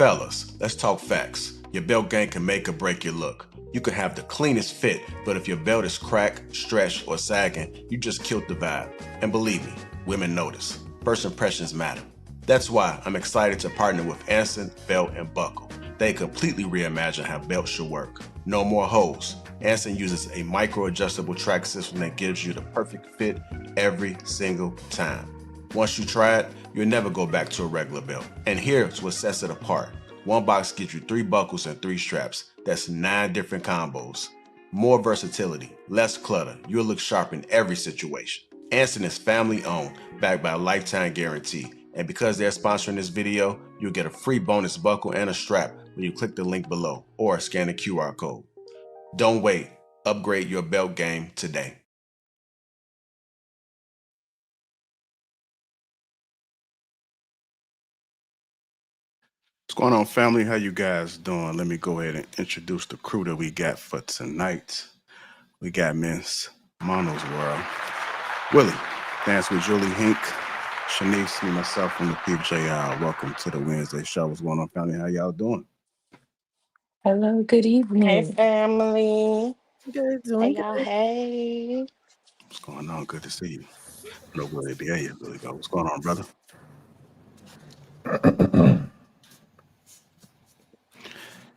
Fellas, let's talk facts. Your belt game can make or break your look. You can have the cleanest fit, but if your belt is cracked, stretched, or sagging, you just killed the vibe. And believe me, women notice. First impressions matter. That's why I'm excited to partner with Anson Belt and Buckle. They completely reimagine how belts should work. No more holes. Anson uses a micro-adjustable track system that gives you the perfect fit every single time. Once you try it, you'll never go back to a regular belt. And here's what sets it apart. One box gives you 3 buckles and 3 straps. That's 9 different combos. More versatility, less clutter. You'll look sharp in every situation. Anson is family owned, backed by a lifetime guarantee. And because they're sponsoring this video, you'll get a free bonus buckle and a strap when you click the link below or scan the QR code. Don't wait. Upgrade your belt game today. What's going on, family? How you guys doing? Let me go ahead and introduce the crew that we got for tonight. We got Miss Mono's World, Willie, Dance with Julie, Hink, Shanice, and myself from Lapeef JR. Welcome to the Wednesday show. What's going on, family? How y'all doing? Hello, good evening. Hey, family. Good, Hey, doing y'all. good. Hey. What's going on? Good to see you. No, Willie, there you really go. What's going on, brother?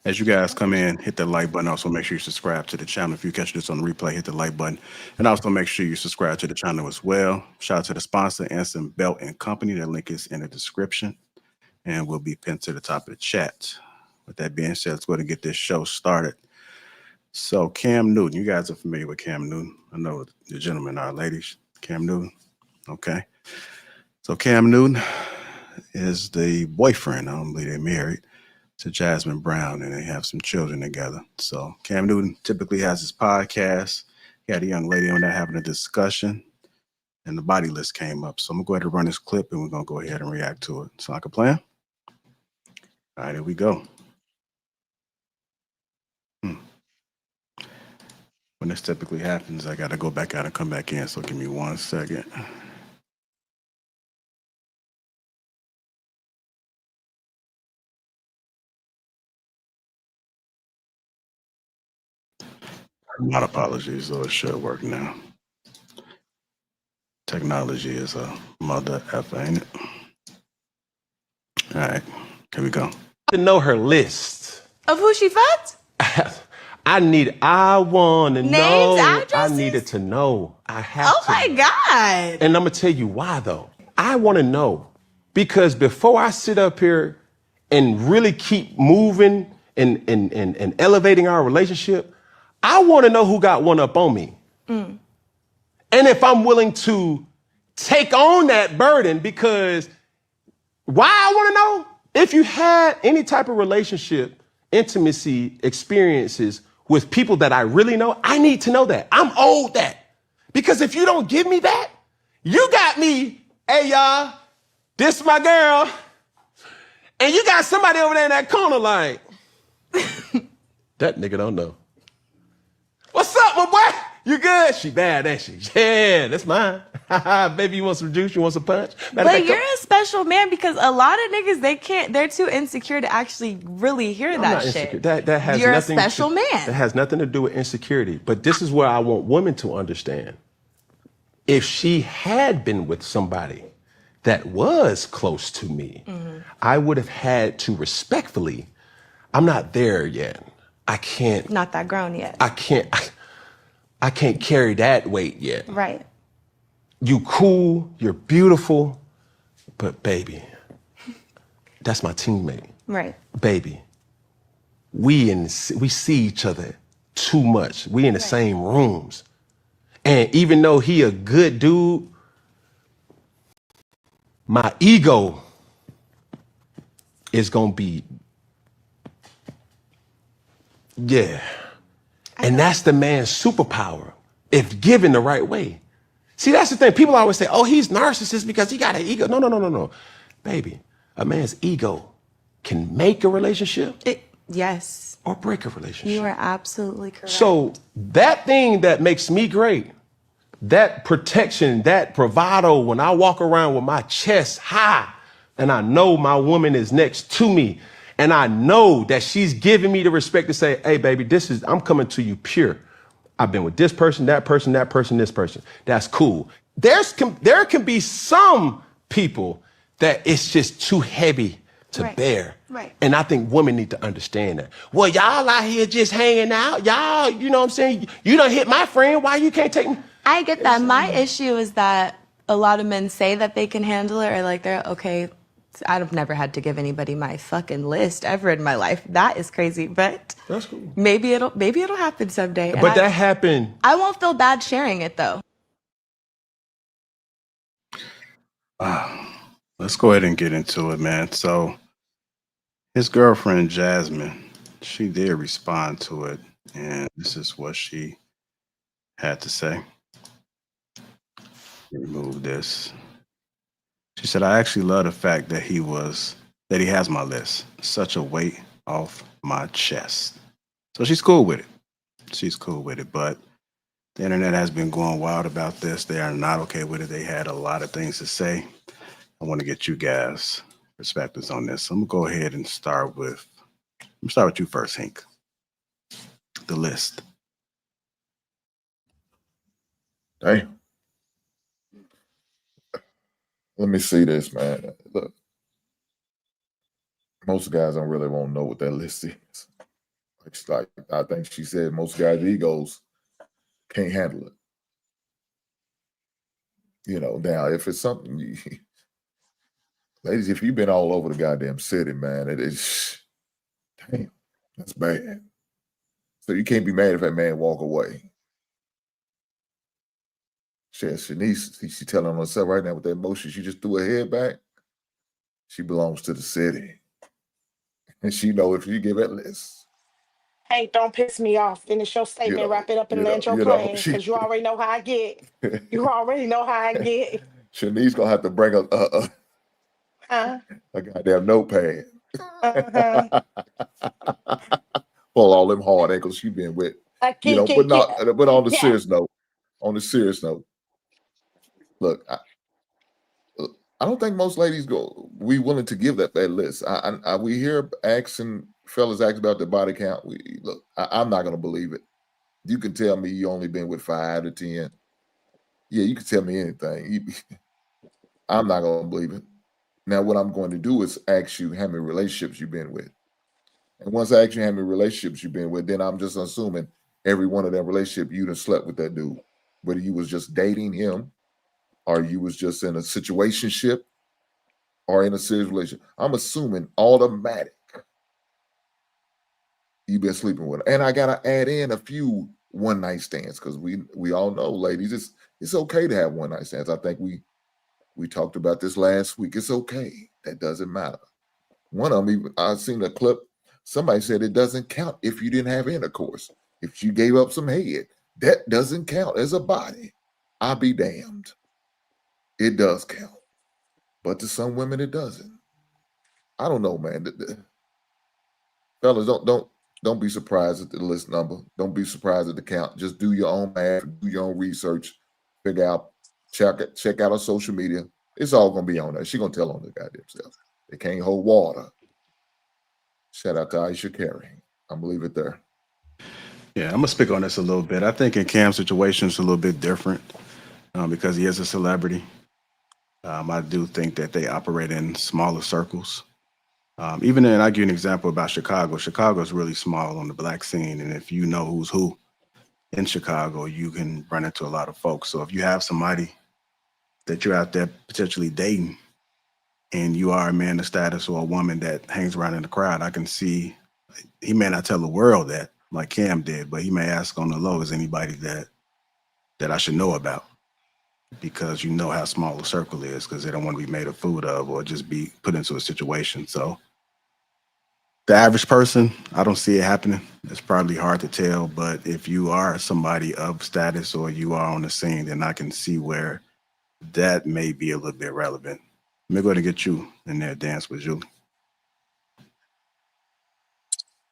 As you guys come in, hit the like button. Also, make sure you subscribe to the channel. If you catch this on the replay, hit the like button. And also make sure you subscribe to the channel as well. Shout out to the sponsor, Anson Belt and Company. That link is in the description and will be pinned to the top of the chat. With that being said, let's go ahead and get this show started. So Cam Newton, you guys are familiar with Cam Newton. I know the gentlemen are, ladies. Cam Newton, okay. So Cam Newton is the boyfriend, I don't believe they're married, to Jasmine Brown, and they have some children together. So Cam Newton typically has his podcast. He had a young lady on there having a discussion, and the body list came up. So I'm gonna go ahead and run this clip, and we're gonna go ahead and react to it. So like a plan? All right, here we go. When this typically happens, I gotta go back out and come back in. So give me 1 second. My apologies, though it should work now. Technology is a mother effer, ain't it? All right, here we go. To know her list. Of who she fucked? I want to Names, know. addresses? I needed to know. I have Oh to. my God. And I'm going to tell you why, though. I want to know because before I sit up here and really keep moving and elevating our relationship, I want to know who got one up on me. And if I'm willing to take on that burden, because why I want to know? If you had any type of relationship, intimacy, experiences with people that I really know, I need to know that. I'm owed that. Because if you don't give me that, you got me, hey y'all, this my girl, and you got somebody over there in that corner like, that nigga don't know. What's up, my boy? You good? She bad, ain't she? Yeah, that's mine. Baby, you want some juice? You want some punch? But you're a special man because a lot of niggas, they're too insecure to actually really hear that shit. That has You're a nothing special man. That has nothing to do with insecurity. But this is where I want women to understand. If she had been with somebody that was close to me, I would have had to respectfully, I'm not there yet. I can't. Not that grown yet. I can't carry that weight yet. Right. You cool, you're beautiful, but baby, that's my teammate. Right. Baby, we see each other too much. We in the same rooms. And even though he a good dude, my ego is gonna be, yeah. And that's the man's superpower, if given the right way. See, that's the thing. People always say, oh, he's narcissist because he got an ego. No. Baby, a man's ego can make a relationship Yes. or break a relationship. You are absolutely correct. So that thing that makes me great, that protection, that bravado, when I walk around with my chest high and I know my woman is next to me And I know that she's giving me the respect to say, hey, baby, I'm coming to you pure. I've been with this person, that person, that person, this person. That's cool. There can be some people that it's just too heavy to bear. Right. And I think women need to understand that. Well, y'all out here just hanging out. Y'all, you know what I'm saying? You done hit my friend. Why you can't take me? I get that. My issue is that a lot of men say that they can handle it, or like they're okay. I've never had to give anybody my fucking list ever in my life. That is crazy, but That's cool. maybe it'll happen someday. But that happened. I won't feel bad sharing it though. Let's go ahead and get into it, man. So his girlfriend, Jasmine, she did respond to it, and this is what she had to say. Remove this. She said, I actually love the fact that he has my list. Such a weight off my chest. So she's cool with it. She's cool with it, but the internet has been going wild about this. They are not okay with it. They had a lot of things to say. I want to get you guys' perspectives on this. So I'm gonna go ahead and start with you first, Hank. The list. Damn. Let me see this, man. Look, most guys don't really want to know what that list is. It's like I think she said most guys' egos can't handle it. You know, now if it's something ladies, if you've been all over the goddamn city, man, it is damn, that's bad. So you can't be mad if that man walk away. She's telling herself right now with that emotion, she just threw her head back. She belongs to the city. And she know if you give that list. Hey, don't piss me off. Finish your statement, wrap it up, and land your plane. Because you already know how I get. You already know how I get. Shanice gonna have to bring a goddamn notepad. Pull all them hard ankles she been with. But on the serious note, look, I don't think most ladies we willing to give that list. We hear fellas ask about the body count. I'm not gonna believe it. You can tell me you only been with 5 to 10. Yeah, you can tell me anything. I'm not gonna believe it. Now, what I'm going to do is ask you how many relationships you've been with. And once I ask you how many relationships you've been with, then I'm just assuming every one of that relationship you done slept with that dude. Whether you was just dating him, or you was just in a situationship, or in a serious relationship. I'm assuming automatic you've been sleeping with her. And I gotta add in a few one-night stands, because we all know, ladies, it's okay to have one-night stands. I think we talked about this last week. It's okay. That doesn't matter. One of them, I seen a clip, somebody said it doesn't count if you didn't have intercourse. If you gave up some head, that doesn't count as a body. I'll be damned. It does count. But to some women, it doesn't. I don't know, man. Fellas, don't be surprised at the list number. Don't be surprised at the count. Just do your own math, do your own research, figure out, check out her social media. It's all gonna be on there. She gonna tell on the goddamn self. They can't hold water. Shout out to Aisha Carey. I'm gonna leave it there. Yeah, I'm gonna speak on this a little bit. I think in Cam's situation it's a little bit different because he is a celebrity. I do think that they operate in smaller circles. Even then, I give you an example about Chicago. Chicago is really small on the black scene, and if you know who's who in Chicago, you can run into a lot of folks. So if you have somebody that you're out there potentially dating, and you are a man of status or a woman that hangs around in the crowd, I can see he may not tell the world that like Cam did, but he may ask on the low, is anybody that I should know about? Because you know how small the circle is, because they don't want to be made a food of or just be put into a situation. So the average person, I don't see it happening. It's probably hard to tell, but if you are somebody of status or you are on the scene, then I can see where that may be a little bit relevant. Let me go ahead and get you in there, dance with Julie.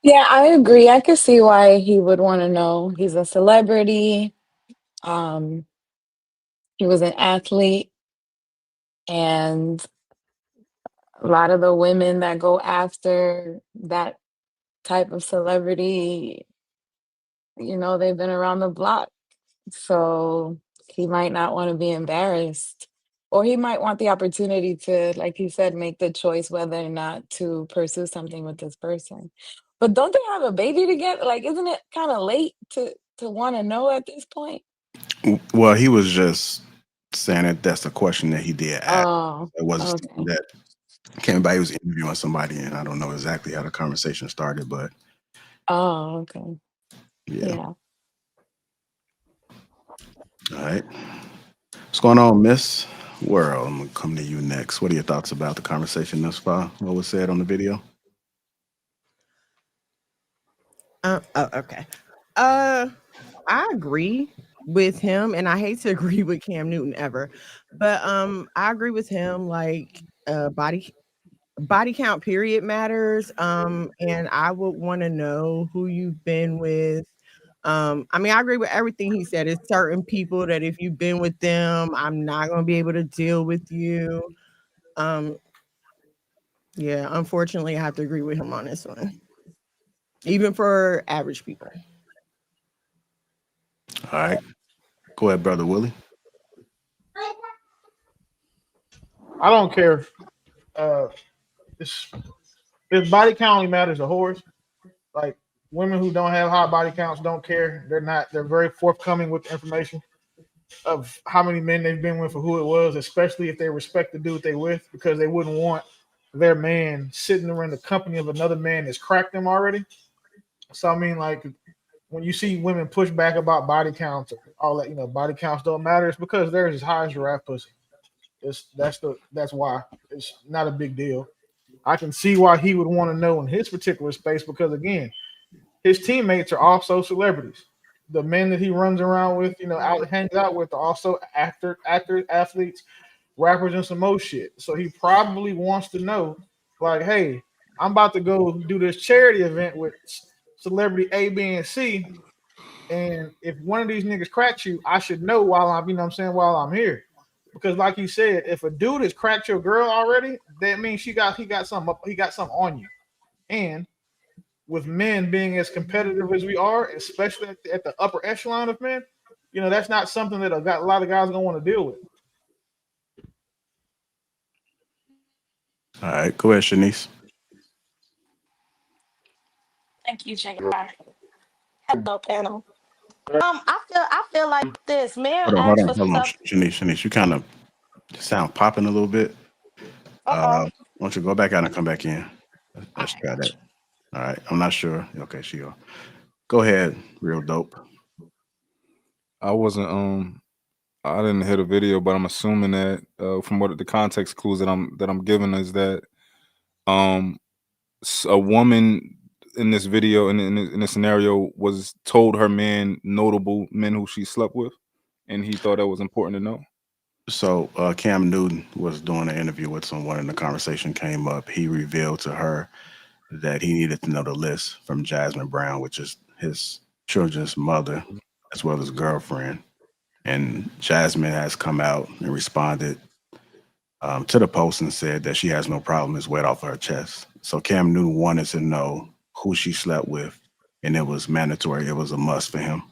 Yeah, I agree. I could see why he would want to know. He's a celebrity. Um, he was an athlete, and A lot of the women that go after that type of celebrity, they've been around the block. So he might not want to be embarrassed. Or he might want the opportunity to, like he said, make the choice whether or not to pursue something with this person. But don't they have a baby together? Like, isn't it kind of late to want to know at this point? Well, he was just saying that that's a question that he did ask. Oh, It wasn't something okay. that came about. He was interviewing somebody, and I don't know exactly how the conversation started, but Oh, okay. yeah. Yeah. All right. What's going on, Miss World? I'm gonna come to you next. What are your thoughts about the conversation thus far? What was said on the video? Okay. I agree with him, and I hate to agree with Cam Newton ever, but I agree with him. Like, body count period matters. And I would want to know who you've been with. I mean, I agree with everything he said. It's certain people that if you've been with them, I'm not gonna be able to deal with you. Um, yeah, unfortunately, I have to agree with him on this one, even for average people. All right. Go ahead, brother Willie. I don't care. Uh, it's, if body count only matters to whores, like women who don't have high body counts don't care. They're not. They're very forthcoming with the information of how many men they've been with or who it was, especially if they respect the dude they with, because they wouldn't want their man sitting around the company of another man that's cracked them already. So I mean, like when you see women push back about body counts, or all that, body counts don't matter. It's because theirs is high as giraffe pussy. That's why it's not a big deal. I can see why he would want to know in his particular space because again, his teammates are also celebrities. The men that he runs around with, hangs out with, are also actors, athletes, rappers, and some more shit. So he probably wants to know, like, hey, I'm about to go do this charity event with celebrity A, B, and C, and if one of these niggas cracks you, I should know while I'm, while I'm here. Because like you said, if a dude has cracked your girl already, that means he got something on you. And with men being as competitive as we are, especially at the upper echelon of men, that's not something that a lot of guys are gonna want to deal with. All right. Go ahead, Shanice. Thank you, JR. Hello, panel. I feel like this man asked for Hold on, stuff. Shanice. You kind of sound popping a little bit. Uh-oh. Why don't you go back out and come back in? All Let's right, try that. gotcha. All right. I'm not sure. Okay, she go. Go ahead, real dope. I wasn't I didn't hear the video, but I'm assuming that from what the context clues that I'm given is that um a woman in this video in this scenario was told her man notable men who she slept with, and he thought that was important to know. So Cam Newton was doing an interview with someone, and the conversation came up. He revealed to her that he needed to know the list from Jasmine Brown, which is his children's mother, as well as girlfriend. And Jasmine has come out and responded to the post and said that she has no problem. It's wet off her chest. So Cam Newton wanted to know who she slept with, and it was mandatory. It was a must for him.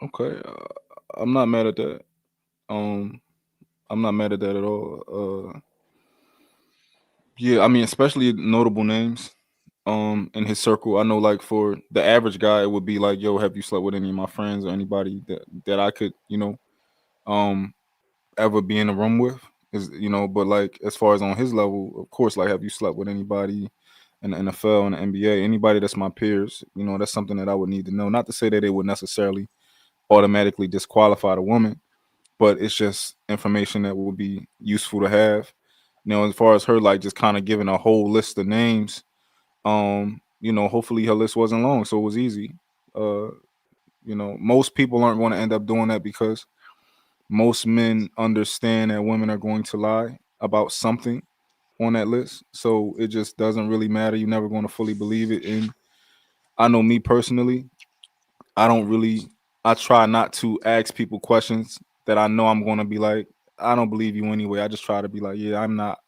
Okay, I'm not mad at that. Um, I'm not mad at that at all. Yeah, I mean, especially notable names. In his circle, I know, like for the average guy, it would be like, "Yo, have you slept with any of my friends or anybody that I could, um, ever be in a room with?" But like as far as on his level, of course, like, have you slept with anybody in the NFL and the NBA, anybody that's my peers? That's something that I would need to know. Not to say that it would necessarily automatically disqualify the woman, but it's just information that would be useful to have. As far as her like just kind of giving a whole list of names, hopefully her list wasn't long, so it was easy. Uh, most people aren't going to end up doing that because most men understand that women are going to lie about something on that list. So it just doesn't really matter. You're never going to fully believe it. And I know me personally, I don't really, I try not to ask people questions that I know I'm going to be like, I don't believe you anyway. I just try to be like, yeah, I'm not.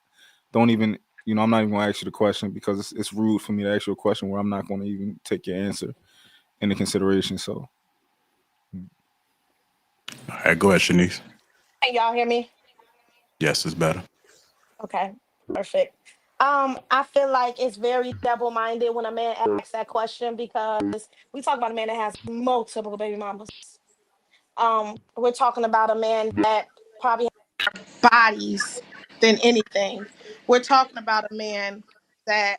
Don't even, I'm not even gonna ask you the question because it's rude for me to ask you a question where I'm not gonna even take your answer into consideration. So, All right, go ahead, Shanice. Can y'all hear me? Yes, it's better. Okay, perfect. I feel like it's very double-minded when a man asks that question because we talk about a man that has multiple baby mamas. We're talking about a man that probably bodies than anything. We're talking about a man that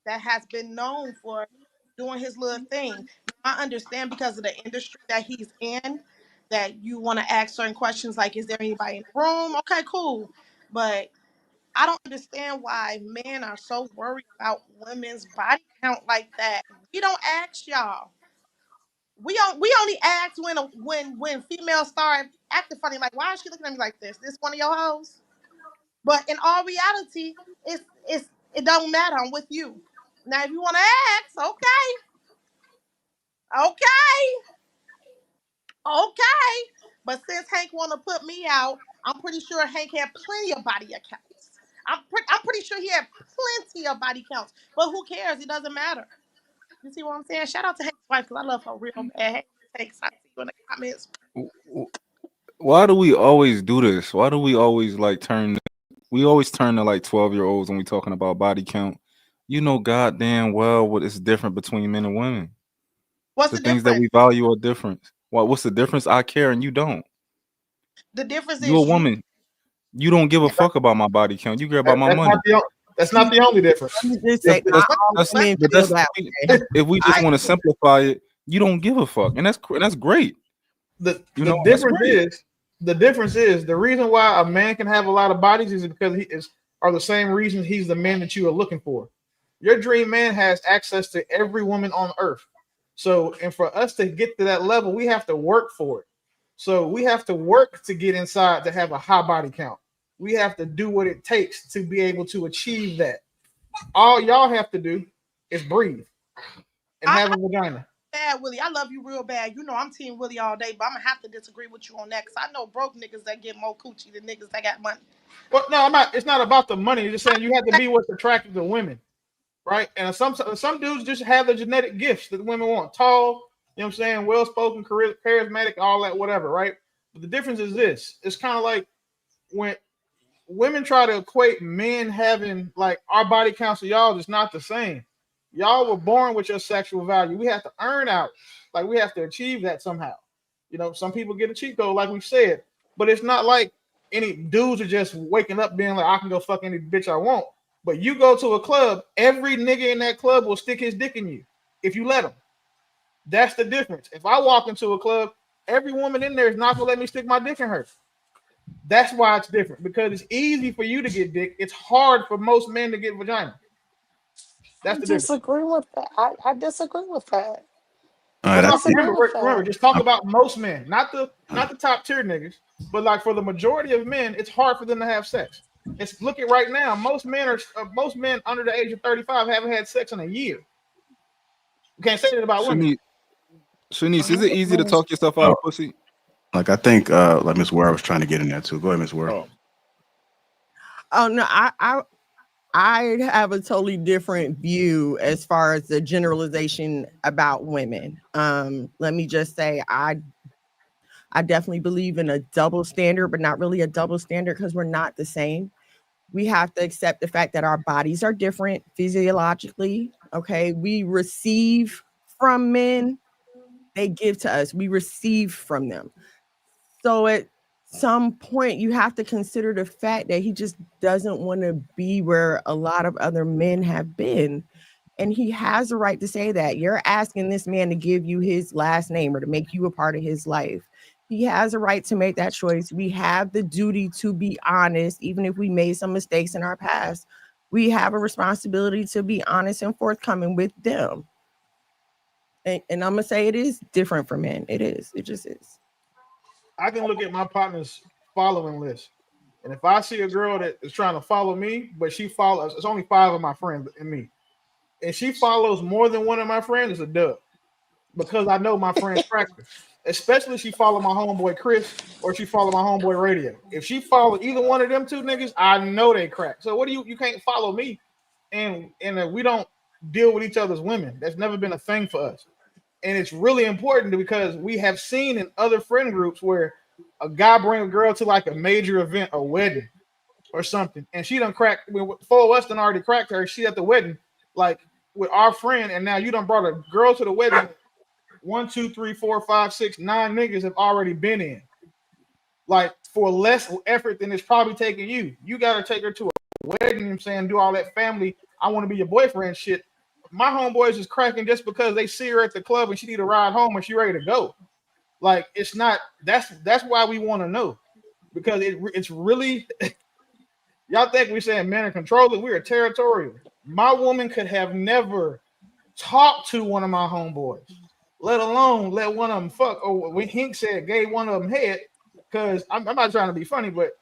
that has been known for doing his little thing. I understand because of the industry that he's in that you want to ask certain questions like, is there anybody in the room? Okay, cool. But I don't understand why men are so worried about women's body count like that. We don't ask y'all. We only ask when females start acting funny. Like, why is she looking at me like this? This one of your hoes? But in all reality, it don't matter. I'm with you. Now, if you want to ask, okay, okay. But since Hank want to put me out, I'm pretty sure Hank had plenty of body accounts. I'm pretty sure he had plenty of body counts. But who cares? It doesn't matter. You see what I'm saying? Shout out to Hank's wife because I love her real bad. Hey, Hank, I see you in the comments. why do we always do this? Why do we always like turn? We always turn to like 12-year-olds when we talking about body count. Goddamn well what is different between men and women. What's The the things that difference? we value are different. What's the difference? I care and you don't. The difference You a is you. woman. You don't give a fuck about my body count. You care about my That's money. that's not the only difference. Let me just say, not all That's, women but feel that's that way. if we just want to simplify it. You don't give a fuck, and that's great. The That's great. the difference is the reason why a man can have a lot of bodies is because are the same reasons he's the man that you are looking for. Your dream man has access to every woman on earth. So, and for us to get to that level, we have to work for it. So we have to work to get inside to have a high body count. We have to do what it takes to be able to achieve that. All y'all have to do is breathe and have a vagina. Bad Willie, I love you real bad. You know I'm Team Willie all day, but I'm gonna have to disagree with you on that because I know broke niggas that get more coochie than niggas that got money. Well, no, I'm not. It's not about the money. It's just saying you have to be what's attractive to women, right? And some dudes just have the genetic gifts that women want. Tall, you know what I'm saying, well spoken, charismatic, all that, whatever, right? But the difference is this: it's kind of like when women try to equate men having like our body counts of y'all is not the same. Y'all were born with your sexual value. We have to earn out. Like we have to achieve that somehow. Some people get a cheat code, like we said, but it's not like any dudes are just waking up being like, I can go fuck any bitch I want. But you go to a club, every nigga in that club will stick his dick in you if you let him. That's the difference. If I walk into a club, every woman in there is not gonna let me stick my dick in her. That's why it's different, because it's easy for you to get dick. It's hard for most men to get vagina. That's I the difference. disagree with that. I disagree with that. All I right, Well, I no, think disagree with remember, that. just talk about most men, not the top tier niggas, but like for the majority of men, it's hard for them to have sex. It's look at right now. Most men under the age of 35 haven't had sex in a year. You can't say that about women. Shanice, is it easy to talk yourself out of pussy? like I think like Miss Ware was trying to get in there too. Go ahead, Miss Ware. Oh no, I have a totally different view as far as the generalization about women. Let me just say I definitely believe in a double standard, but not really a double standard because we're not the same. We have to accept the fact that our bodies are different physiologically. Okay. We receive from men, they give to us, we receive from them. So at some point, you have to consider the fact that he just doesn't want to be where a lot of other men have been. And he has a right to say that. You're asking this man to give you his last name or to make you a part of his life. He has a right to make that choice. We have the duty to be honest, even if we made some mistakes in our past. We have a responsibility to be honest and forthcoming with them. And I'm going to say it is different for men. It is. It just is. I can look at my partner's following list, and if I see a girl that is trying to follow me, but she follows, it's only 5 of my friends and me, and she follows more than one of my friends, it's a dub. because I know my friend's cracker. Especially if she follow my homeboy Chris or she follow my homeboy Radio. If she follow either one of them two niggas, I know they crack. So what do you can't follow me, and we don't deal with each other's women. That's never been a thing for us, and it's really important because we have seen in other friend groups where a guy bring a girl to like a major event, a wedding or something, and she done cracked. Four of us done already cracked her. She at the wedding, like with our friend, and now you done brought a girl to the wedding. 1, 2, 3, 4, 5, 6, 9 niggas have already been in. Like for less effort than it's probably taking you. You gotta take her to a wedding, you know what I'm saying, do all that family. I want to be your boyfriend shit. My homeboys is cracking just because they see her at the club and she need a ride home and she ready to go. Like it's not that's why we want to know. Because it's really y'all think we're saying men are controlling, we are territorial. My woman could have never talked to one of my homeboys, let alone let one of them fuck. Or when Hink said gave one of them head, because I'm not trying to be funny, but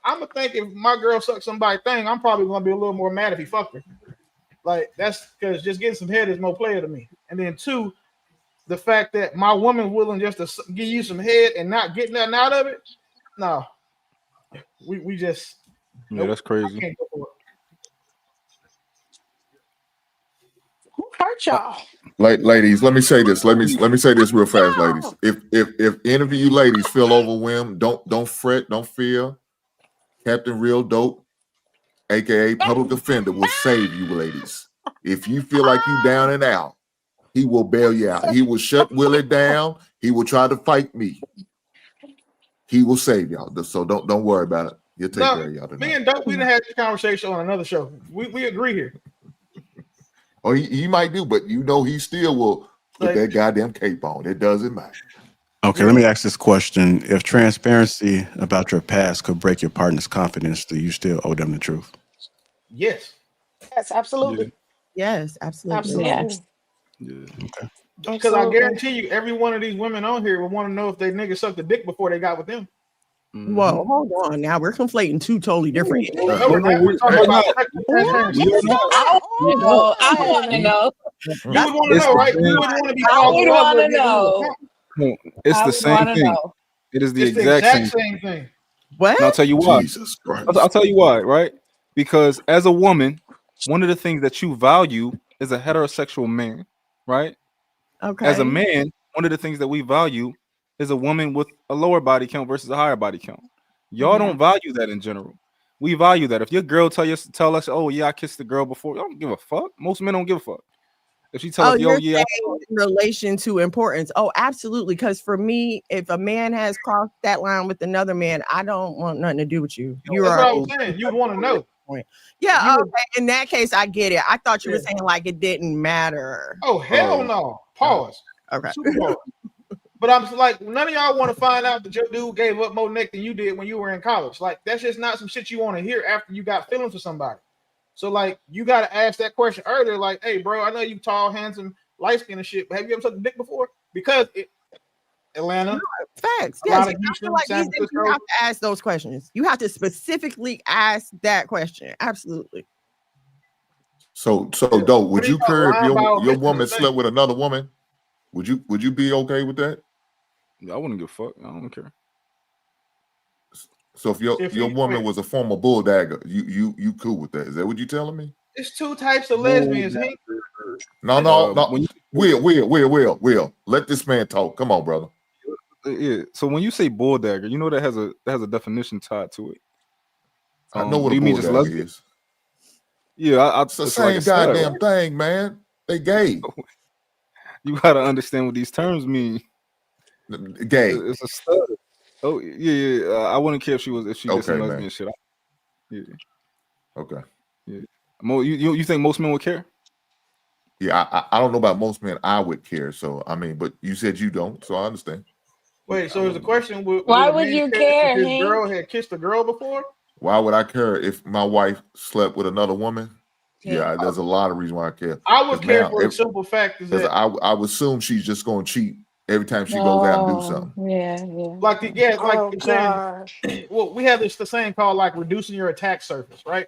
I'm gonna think if my girl sucked somebody's thing, I'm probably gonna be a little more mad if he fucked her. Like that's because just getting some head is more player to me. And then two, the fact that my woman willing just to give you some head and not get nothing out of it, no, we just Yeah, that's crazy. I can't go for it. Who hurt y'all? Ladies, let me say this. Let me say this real fast, ladies. If any of you ladies feel overwhelmed, don't fret, don't fear. Captain Real Dope, aka Public Defender, will save you, ladies. If you feel like you down and out, he will bail you out. He will shut Willie down. He will try to fight me. He will save y'all. So don't worry about it. He'll take care of y'all tonight. Me and Dope, we didn't have this conversation on another show. We agree here. Or he might do, but you know he still will put that goddamn cape on. It doesn't matter. Okay, let me ask this question. If transparency about your past could break your partner's confidence, do you still owe them the truth? Yes. Yes, absolutely. Yes, absolutely. Absolutely. Yes. Yeah. Okay. Because I guarantee you, every one of these women on here will want to know if they niggas sucked a dick before they got with them. Whoa, hold on. Now we're conflating two totally different. No, we're not. We're talking about transparency. I want to know. I want to know. You would want to know, right? You would want to be I called would brother want to and get know. who It's I the would same wanna thing. know. It is the It's the exact same same thing. What? And I'll tell you why. Jesus Christ. I'll tell you why, right? Because as a woman, one of the things that you value is a heterosexual man, right? Okay. As a man, one of the things that we value is a woman with a lower body count versus a higher body count. Y'all don't value that in general. We value that. If your girl tell us, oh yeah, I kissed the girl before, I don't give a fuck. Most men don't give a fuck. If she tell us, yo, you're yeah, saying in relation to importance. Oh, absolutely. Because for me, if a man has crossed that line with another man, I don't want nothing to do with you. You That's are what I was saying. You would want to know. Yeah, okay. In that case, I get it. I thought you were saying like it didn't matter. Oh hell no. Pause. Okay. Super pause. But I'm just like, none of y'all want to find out that your dude gave up more neck than you did when you were in college. Like, that's just not some shit you want to hear after you got feelings for somebody. So, like, you got to ask that question earlier. Like, hey, bro, I know you tall, handsome, light skin and shit, but have you ever sucked a dick before? Because Atlanta, facts. a Yes, lot of I Houston, feel like San these days you Francisco. have to ask those questions. You have to specifically ask that question. Absolutely. So Dope, would you What care if lying about your omission woman is a thing. slept with another woman? Would you be okay with that? I wouldn't give a fuck. I don't care. So if your woman was a former bulldagger, you cool with that? Is that what you telling me? It's two types of lesbians. Hank. No. Will. Let this man talk. Come on, brother. Yeah. So when you say bulldagger, you know that has a definition tied to it. I know what do a you mean just bulldagger lesbian? is. Yeah, it's the it's same like a stud, goddamn right? thing, man. They gay. You gotta understand what these terms mean. Gay. It's a stud. Oh yeah. I wouldn't care if she did some lesbian man. shit. Yeah. Okay. Yeah. You think most men would care? Yeah, I don't know about most men. I would care. So I mean, but you said you don't, so I understand. Wait, so is the question: Why would a would man you care care, if his Hank? girl had kissed a girl before? Why would I care if my wife slept with another woman? Yeah. Yeah, there's a lot of reasons why I care. I would care for the simple fact is that I would assume she's just going to cheat every time she goes out and do something. Yeah. Well, we have this saying called like reducing your attack surface, right?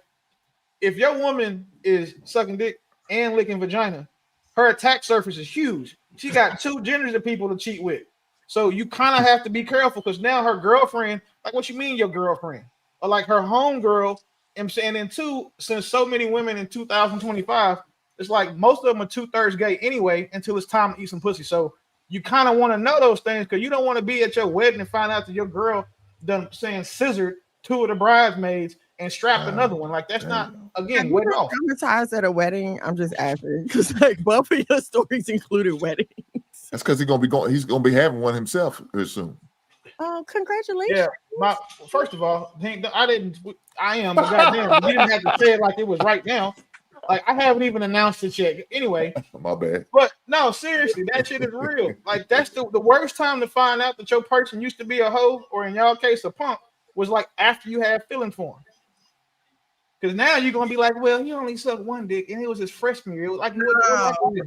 If your woman is sucking dick and licking vagina, her attack surface is huge. she got two genders of people to cheat with. So you kind of have to be careful because now her girlfriend, like, what you mean your girlfriend? Or like her homegirl, I'm saying, and two, since so many women in 2025, it's like most of them are 2/3 gay anyway until it's time to eat some pussy. So you kind of want to know those things because you don't want to be at your wedding and find out that your girl done saying scissored two of the bridesmaids and strapped another one. Like, that's not, again, Have you wedding been off. traumatized at a wedding? I'm just asking because like both of your stories included weddings. That's because he's gonna be having one himself very soon. Oh, congratulations. Yeah, first of all, I am, but goddamn, you didn't have to say it like it was right now. Like, I haven't even announced it yet. Anyway, My bad. but no, seriously, that shit is real. Like, that's the worst time to find out that your person used to be a hoe, or in y'all case, a punk, was like after you had feelings for him. Because now you're gonna be like, well, he only sucked one dick, and it was his freshman year. It was like, his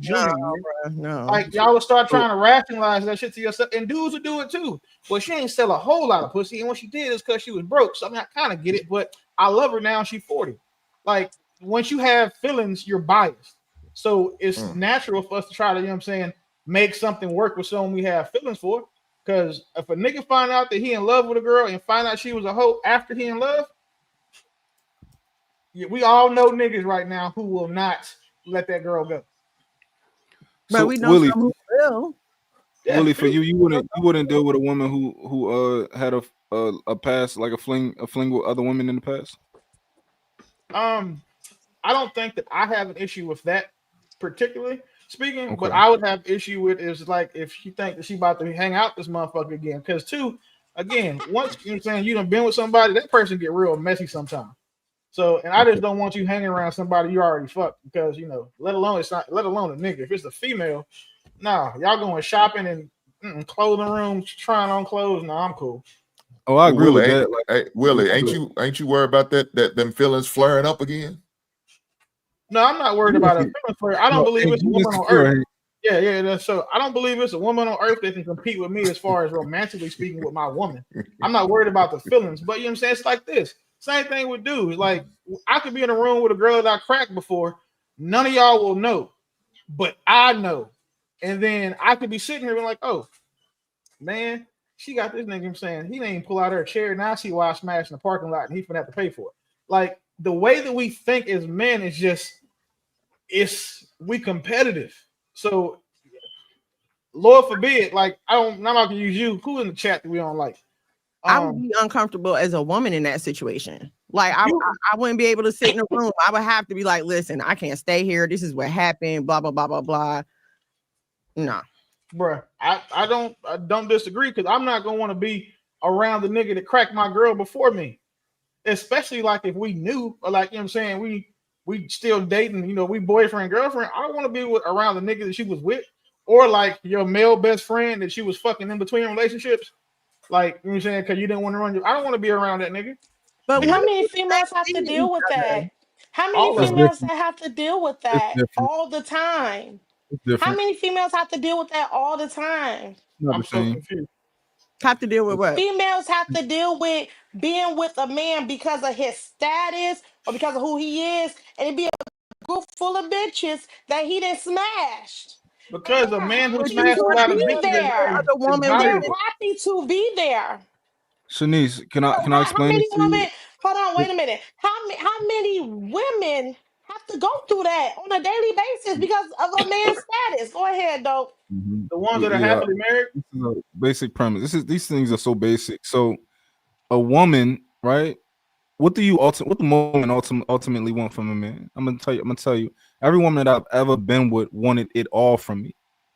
junior year. No. Like, y'all will start trying to rationalize that shit to yourself, and dudes will do it too. Well, she ain't sell a whole lot of pussy, and what she did is because she was broke. So I mean, I kind of get it, but I love her now. She's 40. Like, once you have feelings, you're biased. So it's natural for us to try to, you know what I'm saying, make something work with someone we have feelings for. Because if a nigga find out that he in love with a girl and find out she was a hoe after he in love, we all know niggas right now who will not let that girl go. But So, we know Willie, some who will. Yeah, Willie, for you wouldn't deal with a woman who had a past, like a fling with other women in the past. I don't think that I have an issue with that particularly speaking, Okay. but I would have issue with is like if she think that she about to hang out this motherfucker again. Because again, once you know what I'm saying, you done been with somebody, that person get real messy sometimes. So, and I just don't want you hanging around somebody you already fucked because, you know, let alone a nigga. If it's a female, nah, y'all going shopping and clothing rooms, trying on clothes. Nah, I'm cool. Oh, I agree with that. Hey, Willie, ain't you worried about that them feelings flaring up again? No, I'm not worried about a feeling for her. I don't believe it's a woman on earth. Yeah. So I don't believe it's a woman on earth that can compete with me as far as romantically speaking with my woman. I'm not worried about the feelings, but you know what I'm saying? It's like this. Same thing with dudes. Like, I could be in a room with a girl that I cracked before. None of y'all will know, but I know. And then I could be sitting here and like, oh, man, she got this nigga. I'm saying he didn't even pull out her chair. Now I see why I smashed in the parking lot and he's gonna have to pay for it. Like, the way that we think as men is just, we competitive. So Lord forbid, like, I'm not gonna use you. Who in the chat that we don't like? I would be uncomfortable as a woman in that situation. Like, I wouldn't be able to sit in a room. I would have to be like, listen, I can't stay here. This is what happened. Blah, blah, blah, blah, blah. No. Bruh, I don't disagree because I'm not gonna want to be around the nigga that cracked my girl before me. Especially like if we knew, or like, you know what I'm saying, we still dating, you know, we boyfriend, girlfriend. I don't want to be around the nigga that she was with, or like your male best friend that she was fucking in between relationships. Like, you know what I'm saying, because you didn't want to run I don't want to be around that nigga. But how many females have to deal with that? How many All of them. females that have to deal with that different. all the time? It's How different. many females have to deal with that all the time? I'm so confused. Have to deal with what? Females have to deal with being with a man because of his status or because of who he is, and it be a group full of bitches that he didn't smash. Because a man who Happy smashed a to lot of be bitches there. is They're valuable. happy to be there. Shanice, can I How explain many this to you? women? Hold on, wait a minute. How many women have to go through that on a daily basis because of a man's status? Go ahead, though. The ones that are Yeah, happily married. this is a basic premise. These things are so basic. So, a woman, right? What the woman ultimately want from a man? I'm gonna tell you. Every woman that I've ever been with wanted it all from me.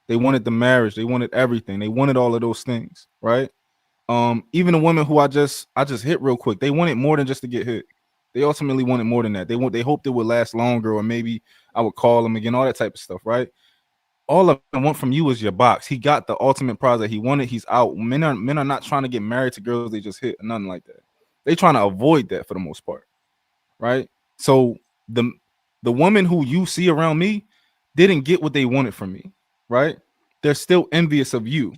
They wanted the marriage. They wanted everything. They wanted all of those things, right? Even the women who I just hit real quick, they wanted more than just to get hit. They ultimately wanted more than that. They hoped it would last longer, or maybe I would call them again, all that type of stuff, right? All I want from you is your box. He got the ultimate prize that he wanted. He's out. Men are not trying to get married to girls they just hit, nothing like that. They trying to avoid that for the most part, right? So the woman who you see around me didn't get what they wanted from me, right? They're still envious of you.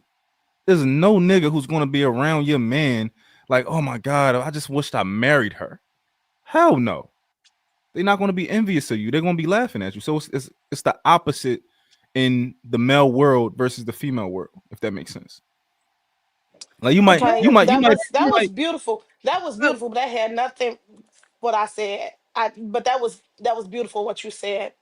There's no nigga who's going to be around your man like, oh my God, I just wished I married her. Hell no. They're not going to be envious of you. They're going to be laughing at you. So it's the opposite in the male world versus the female world, if that makes sense. Like you might, Okay, you might, you might, that you was might. beautiful. That was But, beautiful. But that had nothing. What I said. But that was beautiful. What you said.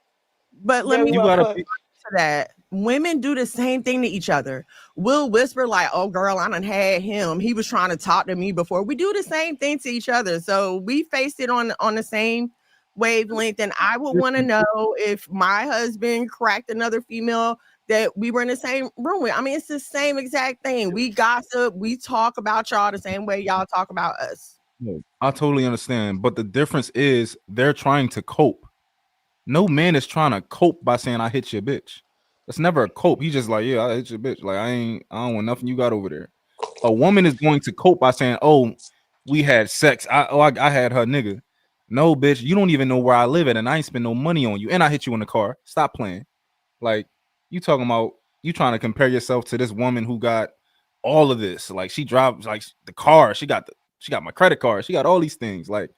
but let Very me You well gotta put. be. to that. Women do the same thing to each other. We'll whisper like, "Oh, girl, I done had him. He was trying to talk to me before." We do the same thing to each other, so we faced it on the same wavelength. And I would want to know if my husband cracked another female that we were in the same room with. I mean, it's the same exact thing. We gossip. We talk about y'all the same way y'all talk about us. I totally understand, but the difference is they're trying to cope. No man is trying to cope by saying I hit your bitch. That's never a cope. He's just like, yeah, I hit your bitch. Like I don't want nothing you got over there. A woman is going to cope by saying, oh, we had sex. I had her nigga. No, bitch, you don't even know where I live at, and I ain't spend no money on you, and I hit you in the car. Stop playing. Like you talking about you trying to compare yourself to this woman who got all of this. Like she drives like the car. She got my credit card. She got all these things. Like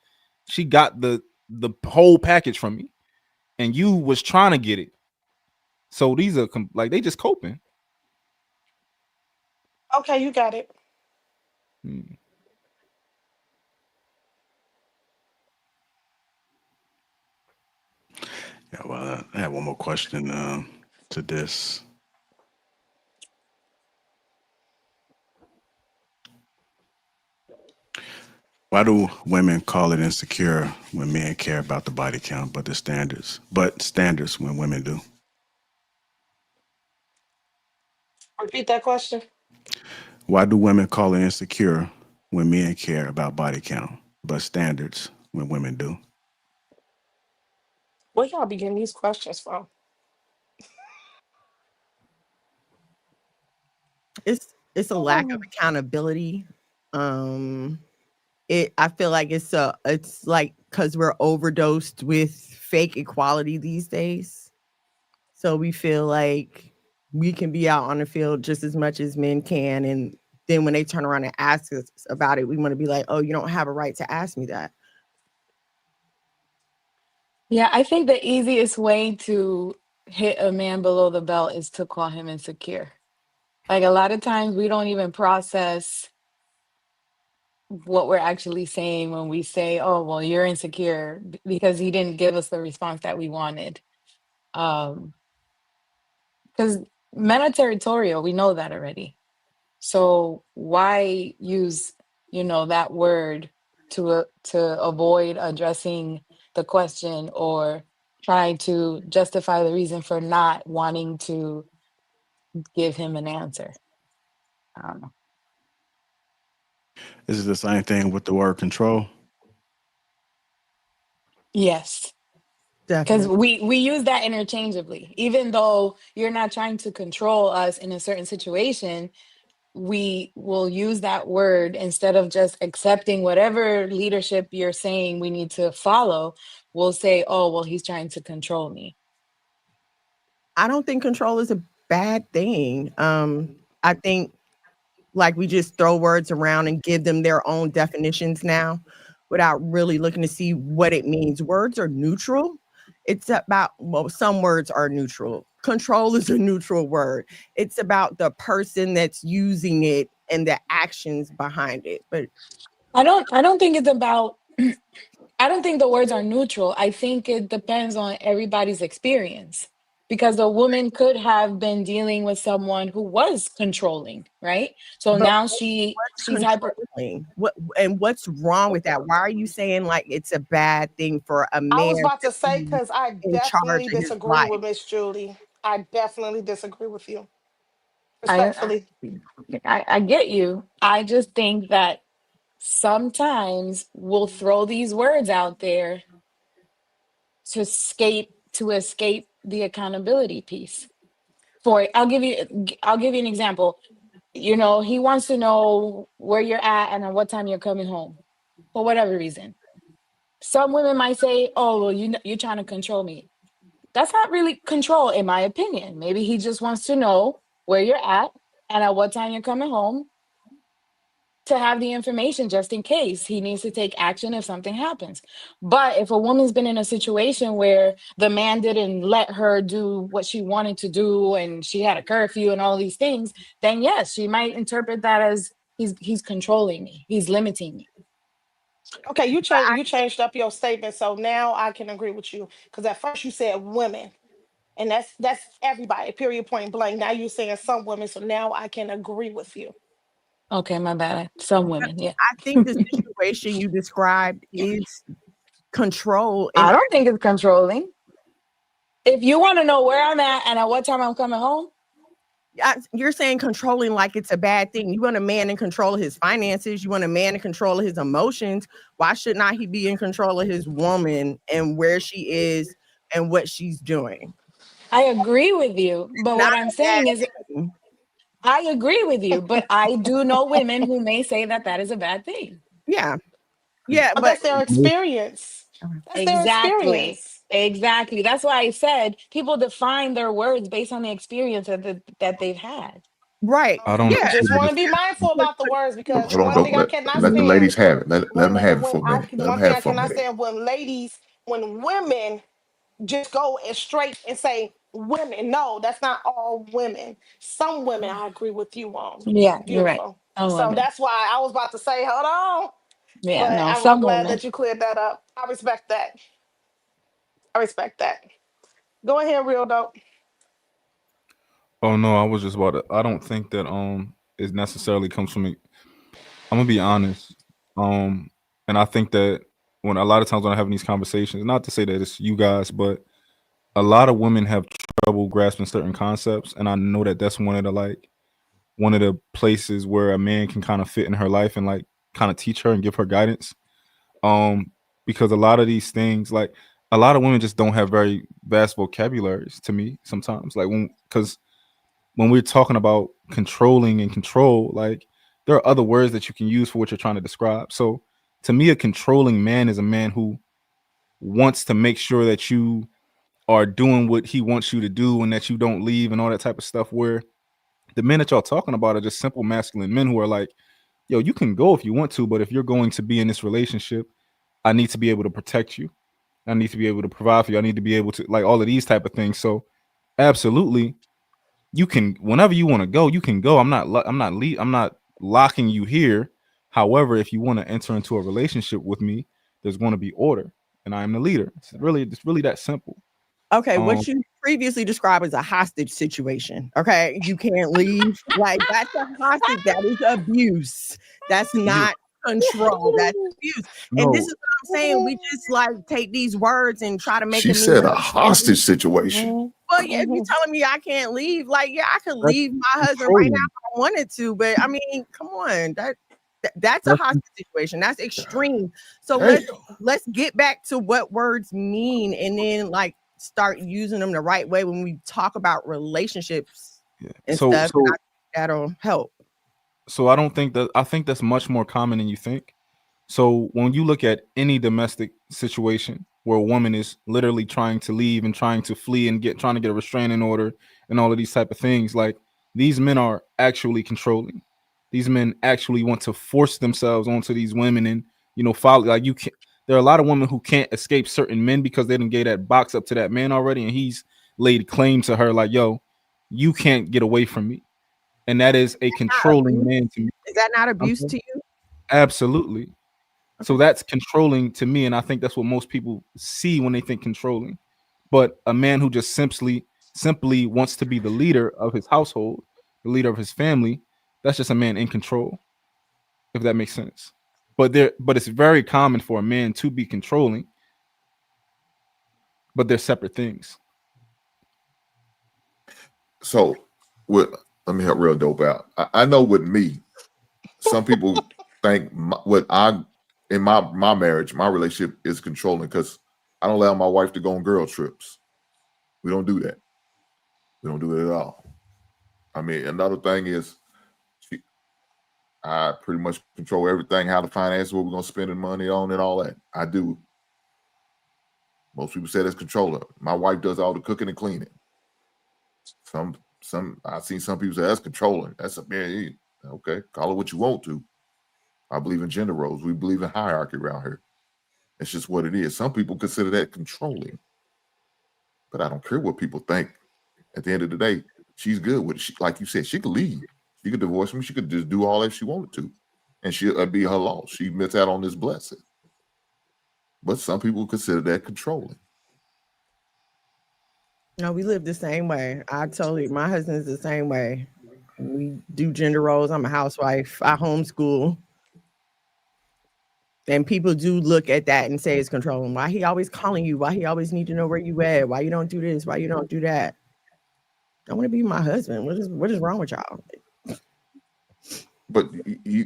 she got the whole package from me, and you was trying to get it. So these are like they just coping. Okay, you got it. Hmm. Yeah, well, I have one more question to this. Why do women call it insecure when men care about the body count, but standards when women do? Repeat that question. Why do women call it insecure when men care about body count, but standards when women do? Where y'all be getting these questions from? It's a lack of Oh, accountability. Um, I feel like it's like because we're overdosed with fake equality these days. So we feel like we can be out on the field just as much as men can. And then when they turn around and ask us about it, we want to be like, oh, you don't have a right to ask me that. Yeah, I think the easiest way to hit a man below the belt is to call him insecure. Like a lot of times we don't even process what we're actually saying when we say, "Oh, well, you're insecure," because he didn't give us the response that we wanted. Because men are territorial, we know that already. So why use, that word to avoid addressing the question or trying to justify the reason for not wanting to give him an answer? I don't know. Is it the same thing with the word control? Yes. Because Definitely. we use that interchangeably. Even though you're not trying to control us in a certain situation, we will use that word instead of just accepting whatever leadership you're saying we need to follow. We'll say, oh, well, he's trying to control me. I don't think control is a bad thing. I think like we just throw words around and give them their own definitions now without really looking to see what it means. Words are neutral. It's about, well, some words are neutral. Control is a neutral word. It's about the person that's using it and the actions behind it. But I don't think it's about I don't think the words are neutral. I think it depends on everybody's experience. Because a woman could have been dealing with someone who was controlling, right? So but now what's she's hyper. controlling? What's wrong with that? Why are you saying like it's a bad thing for a I man was about to to say be because I in charge definitely of his disagree life? with Miss Julie. I definitely disagree with you, I, respectfully. I get you. I just think that sometimes we'll throw these words out there to escape the accountability piece. I'll give you an example. He wants to know where you're at and at what time you're coming home for whatever reason. Some women might say, "Oh, well, you're trying to control me." That's not really control, in my opinion. Maybe he just wants to know where you're at and at what time you're coming home. to have the information just in case he needs to take action if something happens. But if a woman's been in a situation where the man didn't let her do what she wanted to do and she had a curfew and all these things, then yes, she might interpret that as he's controlling me, he's limiting me. Okay, you changed up your statement, so now I can agree with you. Because at first you said women, and that's everybody. Period. Point blank. Now you're saying some women, so now I can agree with you. Okay, my bad. Some women, yeah. I think the situation you described is control, and I don't think it's controlling. If you want to know where I'm at what time I'm coming home, you're saying controlling like it's a bad thing. You want a man in control of his finances. You want a man in control of his emotions. Why should not he be in control of his woman and where she is and what she's doing? I agree with you. But Not what I'm a bad saying is, thing. I agree with you. But I do know women who may say that that is a bad thing. Yeah. Yeah, But but that's their experience. That's their Exactly. experience. Exactly. That's why I said people define their words based on the experience that they've had. right. I don't Yeah. Just agree want with to be mindful about the words because Hold on, one don't thing I cannot let the stand ladies have it. Let them have it for a minute. Let them one have thing it I for a cannot minute. stand when women just go and straight and say women. No, that's not all women. Some women I agree with you on. Yeah, you're right. Beautiful. Some So women. that's why I was about to say, hold on. Yeah, But no, I'm some glad women. that you cleared that up. I respect that. I respect that. Go ahead, real dope. Oh no, I was just about to. I don't think that it necessarily comes from me. I'm gonna be honest. Um, and I think that when a lot of times when I'm having these conversations, not to say that it's you guys, but a lot of women have trouble grasping certain concepts, and I know that that's one of the places where a man can kind of fit in her life and like kind of teach her and give her guidance. Um, because a lot of these things, like a lot of women just don't have very vast vocabularies to me sometimes. Like when we're talking about controlling and control, like there are other words that you can use for what you're trying to describe. So to me, a controlling man is a man who wants to make sure that you are doing what he wants you to do and that you don't leave and all that type of stuff. Where the men that y'all talking about are just simple masculine men who are like, yo, you can go if you want to, but if you're going to be in this relationship, I need to be able to protect you. I need to be able to provide for you. I need to be able to like all of these type of things. So absolutely, you can whenever you want to go, you can go. I'm not locking you here. However, if you want to enter into a relationship with me, there's going to be order, and I am the leader. It's really that simple. Okay, Um, what you previously described as a hostage situation. Okay, you can't leave. Like that's a hostage. That is abuse. That's yeah, not control. That's abuse. And this no, is what I'm saying. We just like take these words and try to make She them mean said a something. hostage situation. Well, yeah, if you're telling me I can't leave, like, yeah, I could that's leave my husband right now controlling. if I wanted to, but I mean, come on, that's a That's hostage situation. That's extreme. So Damn. let's get back to what words mean, and then like start using them the right way when we talk about relationships yeah. and So stuff. And I so think that'll help. so I don't think that I think that's much more common than you think. So when you look at any domestic situation where a woman is literally trying to leave and trying to flee and trying to get a restraining order and all of these type of things, like these men are actually controlling. These men actually want to force themselves onto these women and follow like you can there are a lot of women who can't escape certain men because they didn't get that box up to that man already and he's laid claim to her like, yo, you can't get away from me. And that is a Not controlling abuse. man to me. Is that not I'm abuse sorry? to you? Absolutely. So Okay. that's controlling to me, and I think that's what most people see when they think controlling. But a man who just simply wants to be the leader of his household, the leader of his family, that's just a man in control, if that makes sense. But it's very common for a man to be controlling, but they're separate things. So, with let me help real dope out. I know with me, some people think what I in my marriage, my relationship is controlling because I don't allow my wife to go on girl trips. We don't do that. We don't do it at all. I mean, another thing is she, I pretty much control everything, how to finance, what we're gonna spend the money on, and all that. I do. Most people say that's controlling. My wife does all the cooking and cleaning. Some I've seen some people say that's controlling. That's a man. Okay, call it what you want to. I believe in gender roles. We believe in hierarchy around here. It's just what it is. Some people consider that controlling, but I don't care what people think. At the end of the day, she's good with it. Like you said, she could leave. She could divorce me. She could just do all that she wanted to, and she'll be her loss. She missed out on this blessing. But some people consider that controlling. No, we live the same way. I told you, my husband's the same way. We do gender roles. I'm a housewife. I homeschool. And people do look at that and say it's controlling. Why he always calling you? Why he always need to know where you at? Why you don't do this? Why you don't do that? I want to be my husband. What is wrong with y'all? But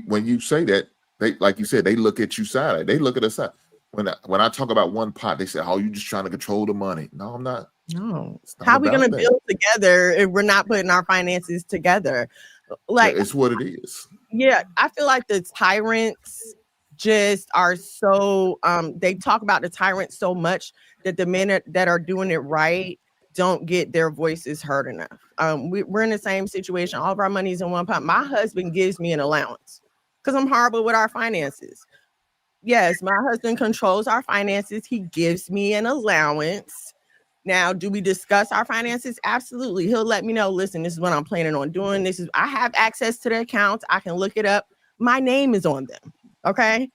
when you say that, they, like you said, they look at you side. They look at us side. When I talk about one pot, they say, "Oh, you just trying to control the money." No, I'm not. No. It's not How are we going to about that. build together if we're not putting our finances together? Like, It's what it is. yeah, I feel like the tyrants just are so they talk about the tyrants so much that the men that are doing it right don't get their voices heard enough. We're in the same situation. All of our money's in one pot. My husband gives me an allowance because I'm horrible with our finances. Yes, my husband controls our finances. He gives me an allowance. Now, do we discuss our finances? Absolutely. He'll let me know, listen, this is what I'm planning on doing. I have access to the accounts. I can look it up. My name is on them. Okay.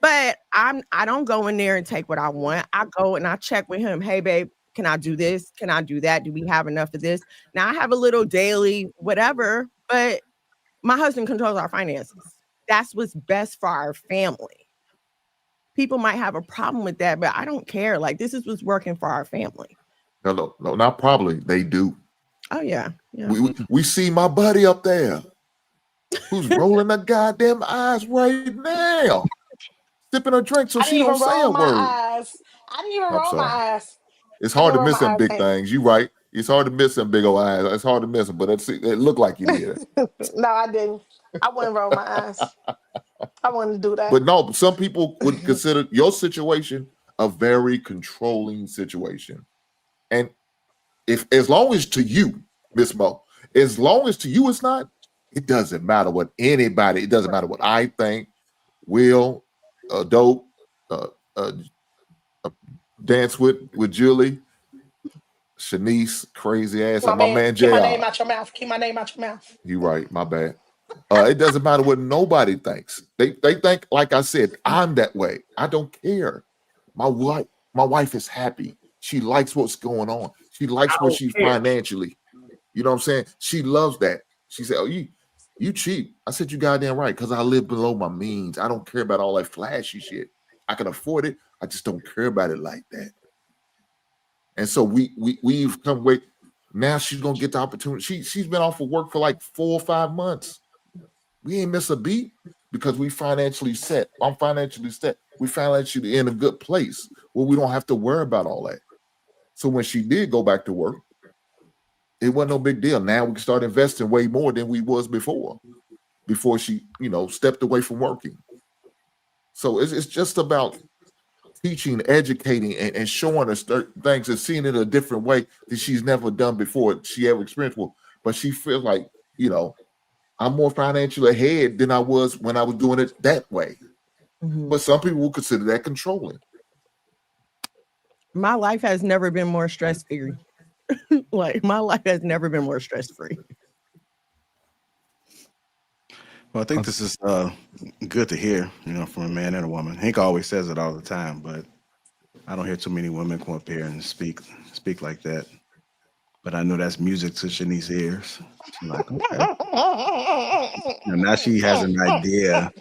But I don't go in there and take what I want. I go and I check with him. Hey, babe, can I do this? Can I do that? Do we have enough of this? Now I have a little daily whatever, but my husband controls our finances. That's what's best for our family. People might have a problem with that, but I don't care. Like, this is what's working for our family. No, not probably. They do. Oh, yeah. We see my buddy up there who's rolling the goddamn eyes right now, sipping a drink so she don't say a word. I didn't even roll my eyes. It's hard to miss them big things. You right. It's hard to miss them big old eyes. It's hard to miss them, but it looked like you did it. No, I didn't. I wouldn't roll my eyes. I wouldn't do that. But no, some people would consider your situation a very controlling situation. And as long as to you, Miss Mo, as long as to you it's not, it doesn't matter what anybody, it doesn't matter what I think, Will, Dope, Dance with Julie, Shanice, crazy ass, and my man JR. Keep my name out your mouth. Keep my name out your mouth. You right, my bad. It doesn't matter what nobody thinks. They think, like I said, I'm that way. I don't care. My wife is happy. She likes what's going on. She likes where she's financially. You know what I'm saying? She loves that. She said, "Oh, you cheap." I said, "You goddamn right, because I live below my means. I don't care about all that flashy shit. I can afford it. I just don't care about it like that." And so we've come way. Now she's gonna get the opportunity. She's been off of work for like 4 or 5 months. We ain't miss a beat because we financially set. I'm financially set. We financially in a good place where we don't have to worry about all that. So when she did go back to work, it wasn't no big deal. Now we can start investing way more than we was before she, stepped away from working. So it's just about teaching, educating, and showing her things and seeing it a different way that she's never done before, she ever experienced with. But she feels like, I'm more financially ahead than I was when I was doing it that way. Mm-hmm. But some people will consider that controlling. My life has never been more stress-free. Like, my life has never been more stress-free. Well, I think this is good to hear, from a man and a woman. Hank always says it all the time, but I don't hear too many women come up here and speak like that. But I know that's music to Shanice's ears. She's like, okay. And now she has an idea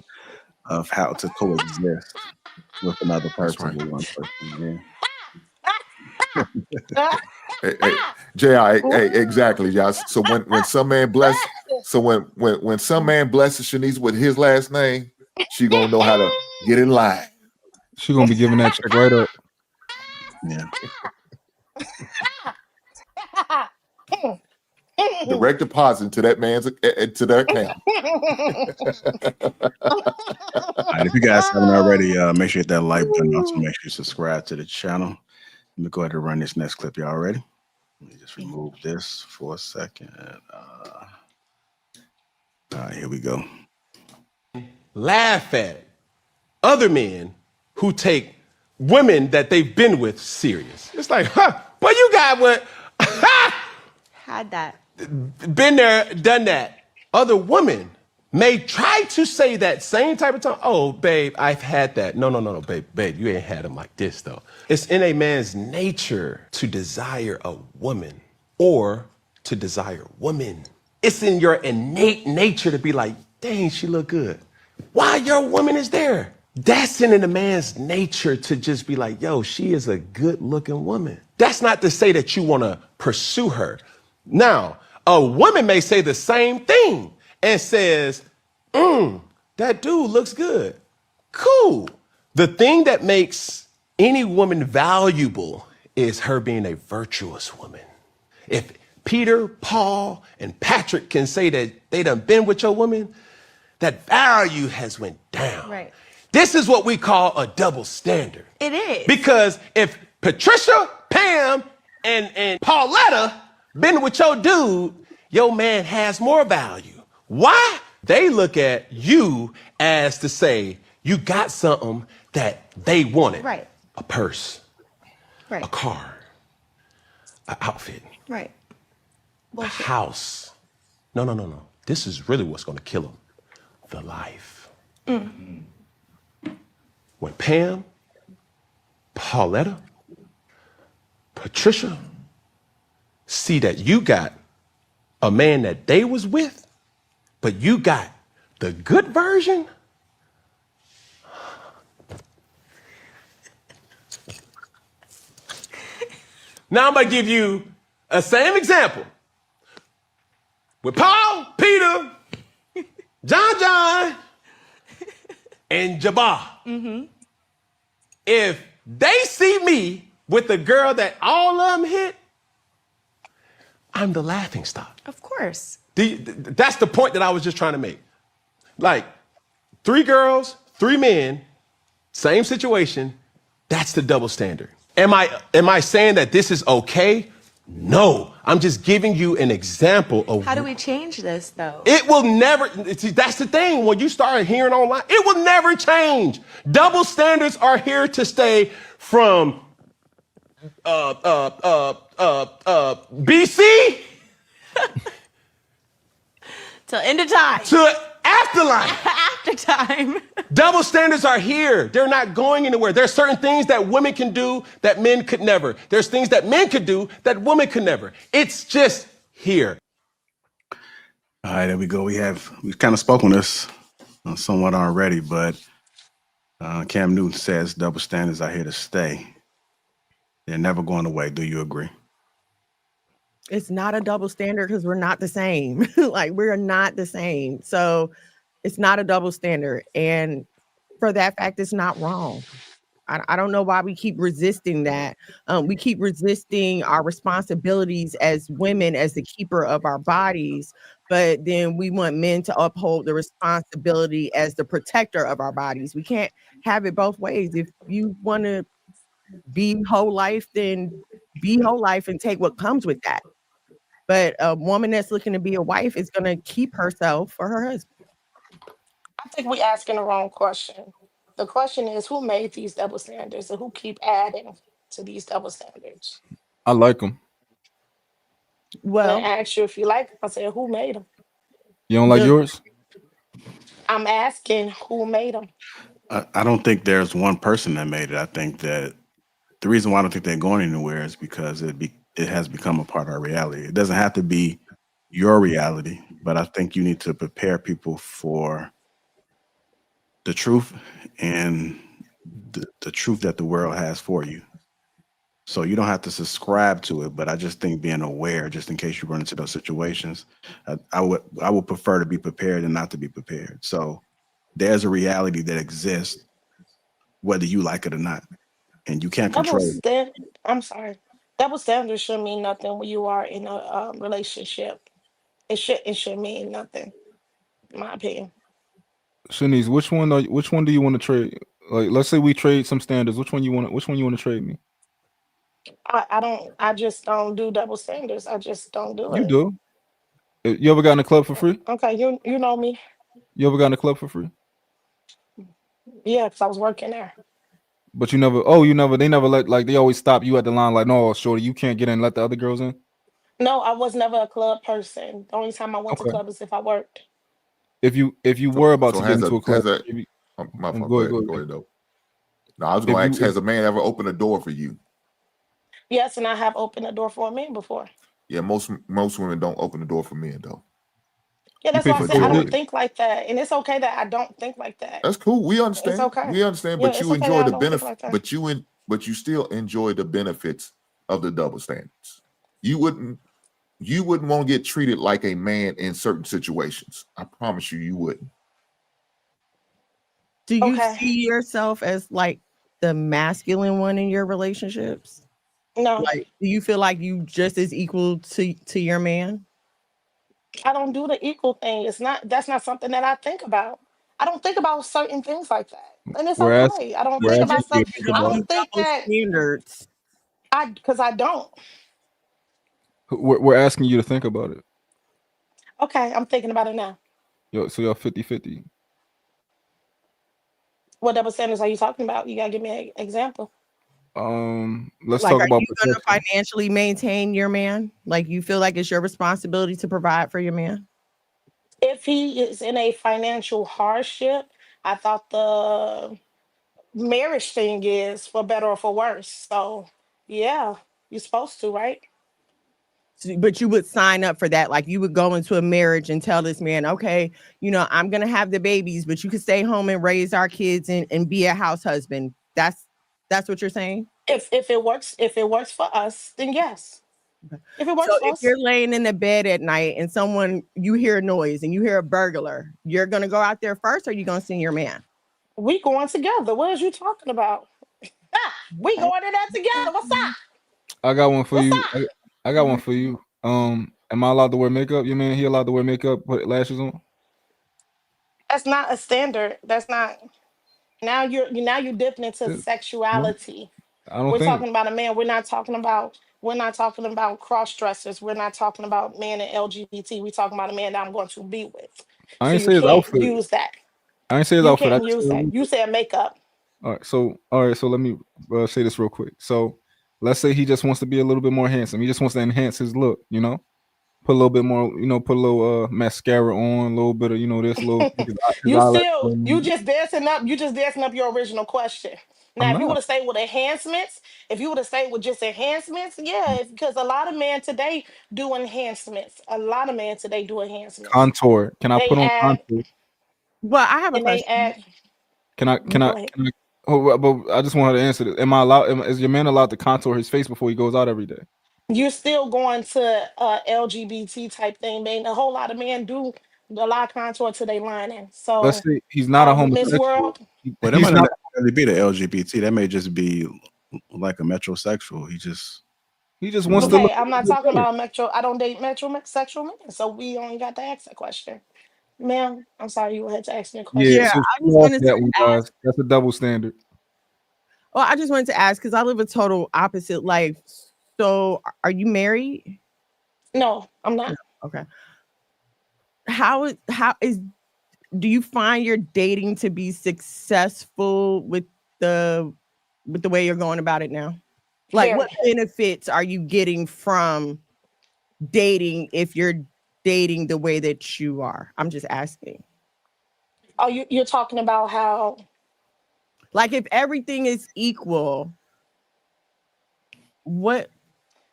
of how to coexist with another person. Right. With one person. Yeah. Hey, J.I., exactly, y'all. So when some man bless, when some man blesses Shanice with his last name, she gonna know how to get in line. She gonna be giving that check right up. Yeah. Direct deposit to that man's to their account. All right, if you guys haven't already, make sure you hit that like button. Also, make sure you subscribe to the channel. Let me go ahead and run this next clip. Y'all ready? Let me just remove this for a second. All right, here we go. laugh at other men who take women that they've been with serious. It's like, huh, boy, you got what? Had that. Been there, done that. Other women may try to say that same type of time. Oh, babe, I've had that. No, babe, you ain't had them like this though. It's in a man's nature to desire a woman or to desire women. It's in your innate nature to be like, dang, she look good. Why your woman is there? That's in a man's nature to just be like, yo, she is a good looking woman. That's not to say that you want to pursue her. Now, a woman may say the same thing and says, that dude looks good. Cool. The thing that makes any woman valuable is her being a virtuous woman. If Peter, Paul, and Patrick can say that they done been with your woman, that value has went down. Right. This is what we call a double standard. It is. Because if Patricia, Pam, and Pauletta been with your dude, your man has more value. Why? They look at you as to say, you got something that they wanted. Right. A purse, Right. a car, an outfit, Right. a house. No. This is really what's going to kill them. The life. When Pam, Pauletta, Patricia see that you got a man that they was with, but you got the good version, now I'm going to give you a same example. With Paul, Peter, John, and Jabbar. If they see me with the girl that all of them hit, I'm the laughing stock. Of course. That's the point that I was just trying to make. Like, 3 girls, 3 men, same situation, that's the double standard. Am I saying that this is okay? No, I'm just giving you an example of. How do we change this though? It will never, see, that's the thing. When you start hearing online, it will never change. Double standards are here to stay from BC Till end of time. to afterlife. After time. Double standards are here. They're not going anywhere. There's certain things that women can do that men could never. There's things that men could do that women could never. It's just here. All right, there we go. We've kind of spoken this somewhat already, but Cam Newton says double standards are here to stay. They're never going away. Do you agree? It's not a double standard because we're not the same. Like, we're not the same. So it's not a double standard. And for that fact, it's not wrong. I don't know why we keep resisting that. We keep resisting our responsibilities as women, as the keeper of our bodies, but then we want men to uphold the responsibility as the protector of our bodies. We can't have it both ways. If you want to be whole life, then be whole life and take what comes with that. But a woman that's looking to be a wife is going to keep herself for her husband. I think we asking the wrong question. The question is, who made these double standards and who keep adding to these double standards? I like them. Well, I Well, asked you if you like them. I said, who made them? You don't like the yours? I'm asking who made them. I don't think there's one person that made it. I think that the reason why I don't think they're going anywhere is because it has become a part of our reality. It doesn't have to be your reality, but I think you need to prepare people for the truth and the truth that the world has for you. So you don't have to subscribe to it, but I just think being aware, just in case you run into those situations, I would prefer to be prepared than not to be prepared. So there's a reality that exists, whether you like it or not, and you can't Double control it. stand. I'm sorry. Double standards should mean nothing when you are in a relationship. It should mean nothing, in my opinion. Shanice, which one do you want to trade? Like, let's say we trade some standards. Which one you want to trade me? I just don't do double standards. I just don't do You it. do. You ever got in a club for free? Okay, you know me. You ever got in a club for free? Yeah, because I was working there. But they never let, like, they always stop you at the line, like, no, shorty, you can't get in, let the other girls in. No, I was never a club person. The only time I went to Okay. club is if I worked. If you So were about so to get into a club, has a maybe, my fault. go Go ahead. ahead though. No, I was If gonna you ask, if has a man ever opened a door for you? Yes, and I have opened the door for a man before. Yeah, most women don't open the door for men though. Yeah, you that's pay why I for said I don't Majority. think like that. And it's okay that I don't think like that. That's cool. We It's understand. okay. We understand, Yeah, but it's you okay enjoy that I the don't think benefit, like that. but you still enjoy the benefits of the double standards. You wouldn't want to get treated like a man in certain situations. I promise you, you wouldn't. Do you Okay. see yourself as like the masculine one in your relationships? No, Like, do you feel like you just as equal to your man? I don't do the equal thing. That's not something that I think about. I don't think about certain things like that. And it's we're ask okay. I don't we're think But asking about just you stuff. to because think you I about do it. don't think double that standards. because I don't. We're asking you to think about it. Okay, I'm thinking about it now. Yo, so y'all 50-50. What double standards are you talking about? You gotta give me an example. Let's Like, talk are about you gonna protection. financially maintain your man? Like, you feel like it's your responsibility to provide for your man? If he is in a financial hardship, I thought the marriage thing is for better or for worse. So yeah, you're supposed to, right? But you would sign up for that. Like, you would go into a marriage and tell this man, okay, I'm gonna have the babies, but you can stay home and raise our kids and be a house husband. That's what you're saying? If it works for us, then yes. Okay. If it So works for if us, you're laying in the bed at night and you hear a noise and you hear a burglar, you're gonna go out there first, or you gonna send your man? we going together. What is you talking about? We Okay. going in that together. What's up? I got one for What's you. up? I got one for you. Am I allowed to wear makeup? Your man, he allowed to wear makeup, put lashes on? That's not a standard. That's not. Now you're dipping into No, sexuality. I don't We're think. talking about a man. We're not talking about cross dressers. We're not talking about man and LGBT. We're talking about a man that I'm going to be with. I So ain't you say his can't outfit. use that. I ain't say his You outfit. I can't just use said that. You said makeup. all right. So let me say this real quick. So let's say he just wants to be a little bit more handsome. He just wants to enhance his look. Put a little bit more. Put a little mascara on, a little bit of this, little his You eyelash. still you just dancing up your original question. I'm Now, if you would not have stayed with enhancements, if you would have stayed with just enhancements, yeah, because a lot of men today do enhancements. A lot of men today do enhancements. contour. Can I They put on add contour? Well, I have a and they question. add. Can I? Can I? Go ahead. Can I? Oh, but I just want her to answer this. Am I allowed? Is your man allowed to contour his face before he goes out every day? You're still going to LGBT type thing, man. A whole lot of men do a lot of contour to their lining. Let's So, say he's not a Miss homosexual. World, Well, that He's might not not. necessarily be the LGBT. That may just be like a metrosexual. He just You wants know, to look okay, a I'm little not bit talking better. about metro. I don't date metrosexual men, so we only got to ask that question. Ma'am, I'm sorry you had to ask me a Yeah. question. Yeah, So I she just lost wanted to that one, ask. guys. That's a double standard. Well, I just wanted to ask because I live a total opposite life. So, are you married? No, I'm not. No. Okay. How is do you find your dating to be successful the with the way you're going about it now? Like, what Very. benefits are you getting from dating if you're dating the way that you are? I'm just asking. Oh, you're talking about how Like, if everything is equal, what?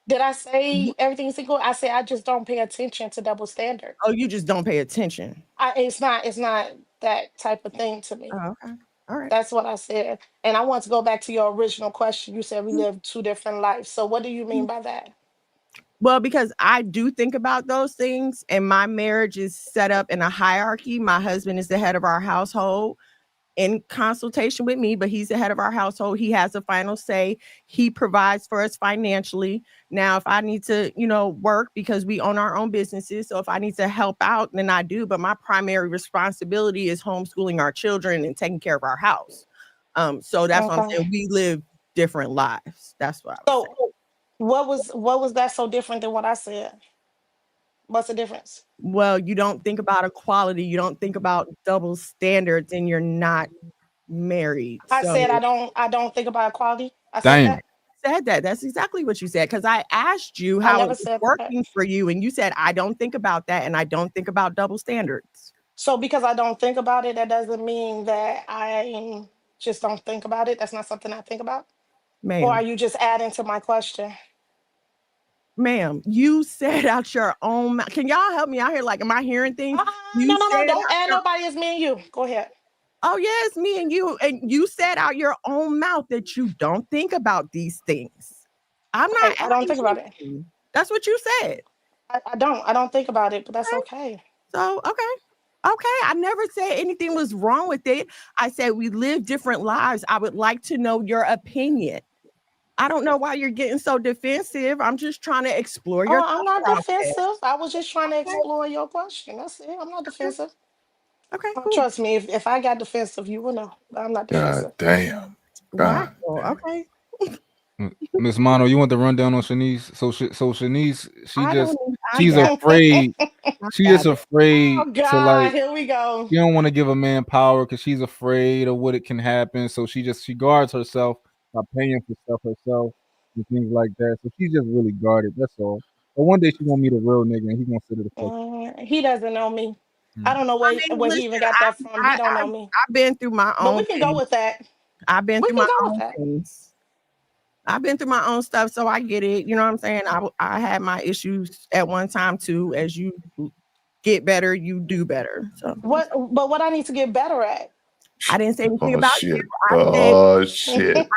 did I say everything's equal? I say I just don't pay attention to double standards. Oh, you just don't pay attention. It's not that type of thing to me. Oh, okay. All right. That's what I said. And I want to go back to your original question. You said we live two different lives. So what do you mean by that? Well, because I do think about those things, and my marriage is set up in a hierarchy. My husband is the head of our household in consultation with me, but he's the head of our household. He has the final say. He provides for us financially. Now, if I need to, work because we own our own businesses. So if I need to help out, then I do. But my primary responsibility is homeschooling our children and taking care of our house. So that's what I'm Okay. saying. We live different lives. That's what I was saying. So what was that so different than what I said? What's the difference? Well, you don't think about equality, you don't think about double standards, and you're not married. I So said I don't think about equality. I said Damn. that. said that. That's exactly what you said. Because I asked you I how it never was said that. working for you, and you said I don't think about that, and I don't think about double standards. So because I don't think about it, that doesn't mean that I just don't think about it. That's not something I think about. Or are Ma'am, you just adding to my question? ma'am, you said out your own mouth. Can y'all help me out here? Like, am I hearing things? You No. said Don't out add your nobody. It's me and you. Go ahead. oh yes, me and you said out your own mouth that you don't think about these things. I'm not Right. I don't adding think about it. to you. That's what you said. I don't. I don't think about it, but that's Okay. okay. So okay. I never said anything was wrong with it. I said we live different lives. I would like to know your opinion. I don't know why you're getting so defensive. I'm just trying to explore your Oh, I'm thought not process. defensive. I was just trying to Okay. explore your question. That's it. I'm not defensive. Okay, Oh, cool. trust me, if I got defensive, you will know. But I'm not God defensive. damn. Wow. God damn. Okay. Miss Mono, you want the rundown on Shanice? So Shanice, I don't need I she's got afraid. I She got just it. afraid Oh to God, like. here we go. She don't want to give a man power because she's afraid of what it can happen. So she guards herself by paying for stuff herself and things like that. So she's just really guarded. That's all. But one day she gonna meet a real nigga and he gonna sit at the fuck. He doesn't know me. I Mm. don't know I mean, where he listen, even got that from. He don't know me. I've been through my But we own can go thing. with that. I've been We through can my go with own that. things. I've been through my own stuff, so I get it. You know what I'm saying? I had my issues at one time too. As you get better, you do better. So What I need to get better at? I didn't say anything Oh about you. shit. I said Oh shit.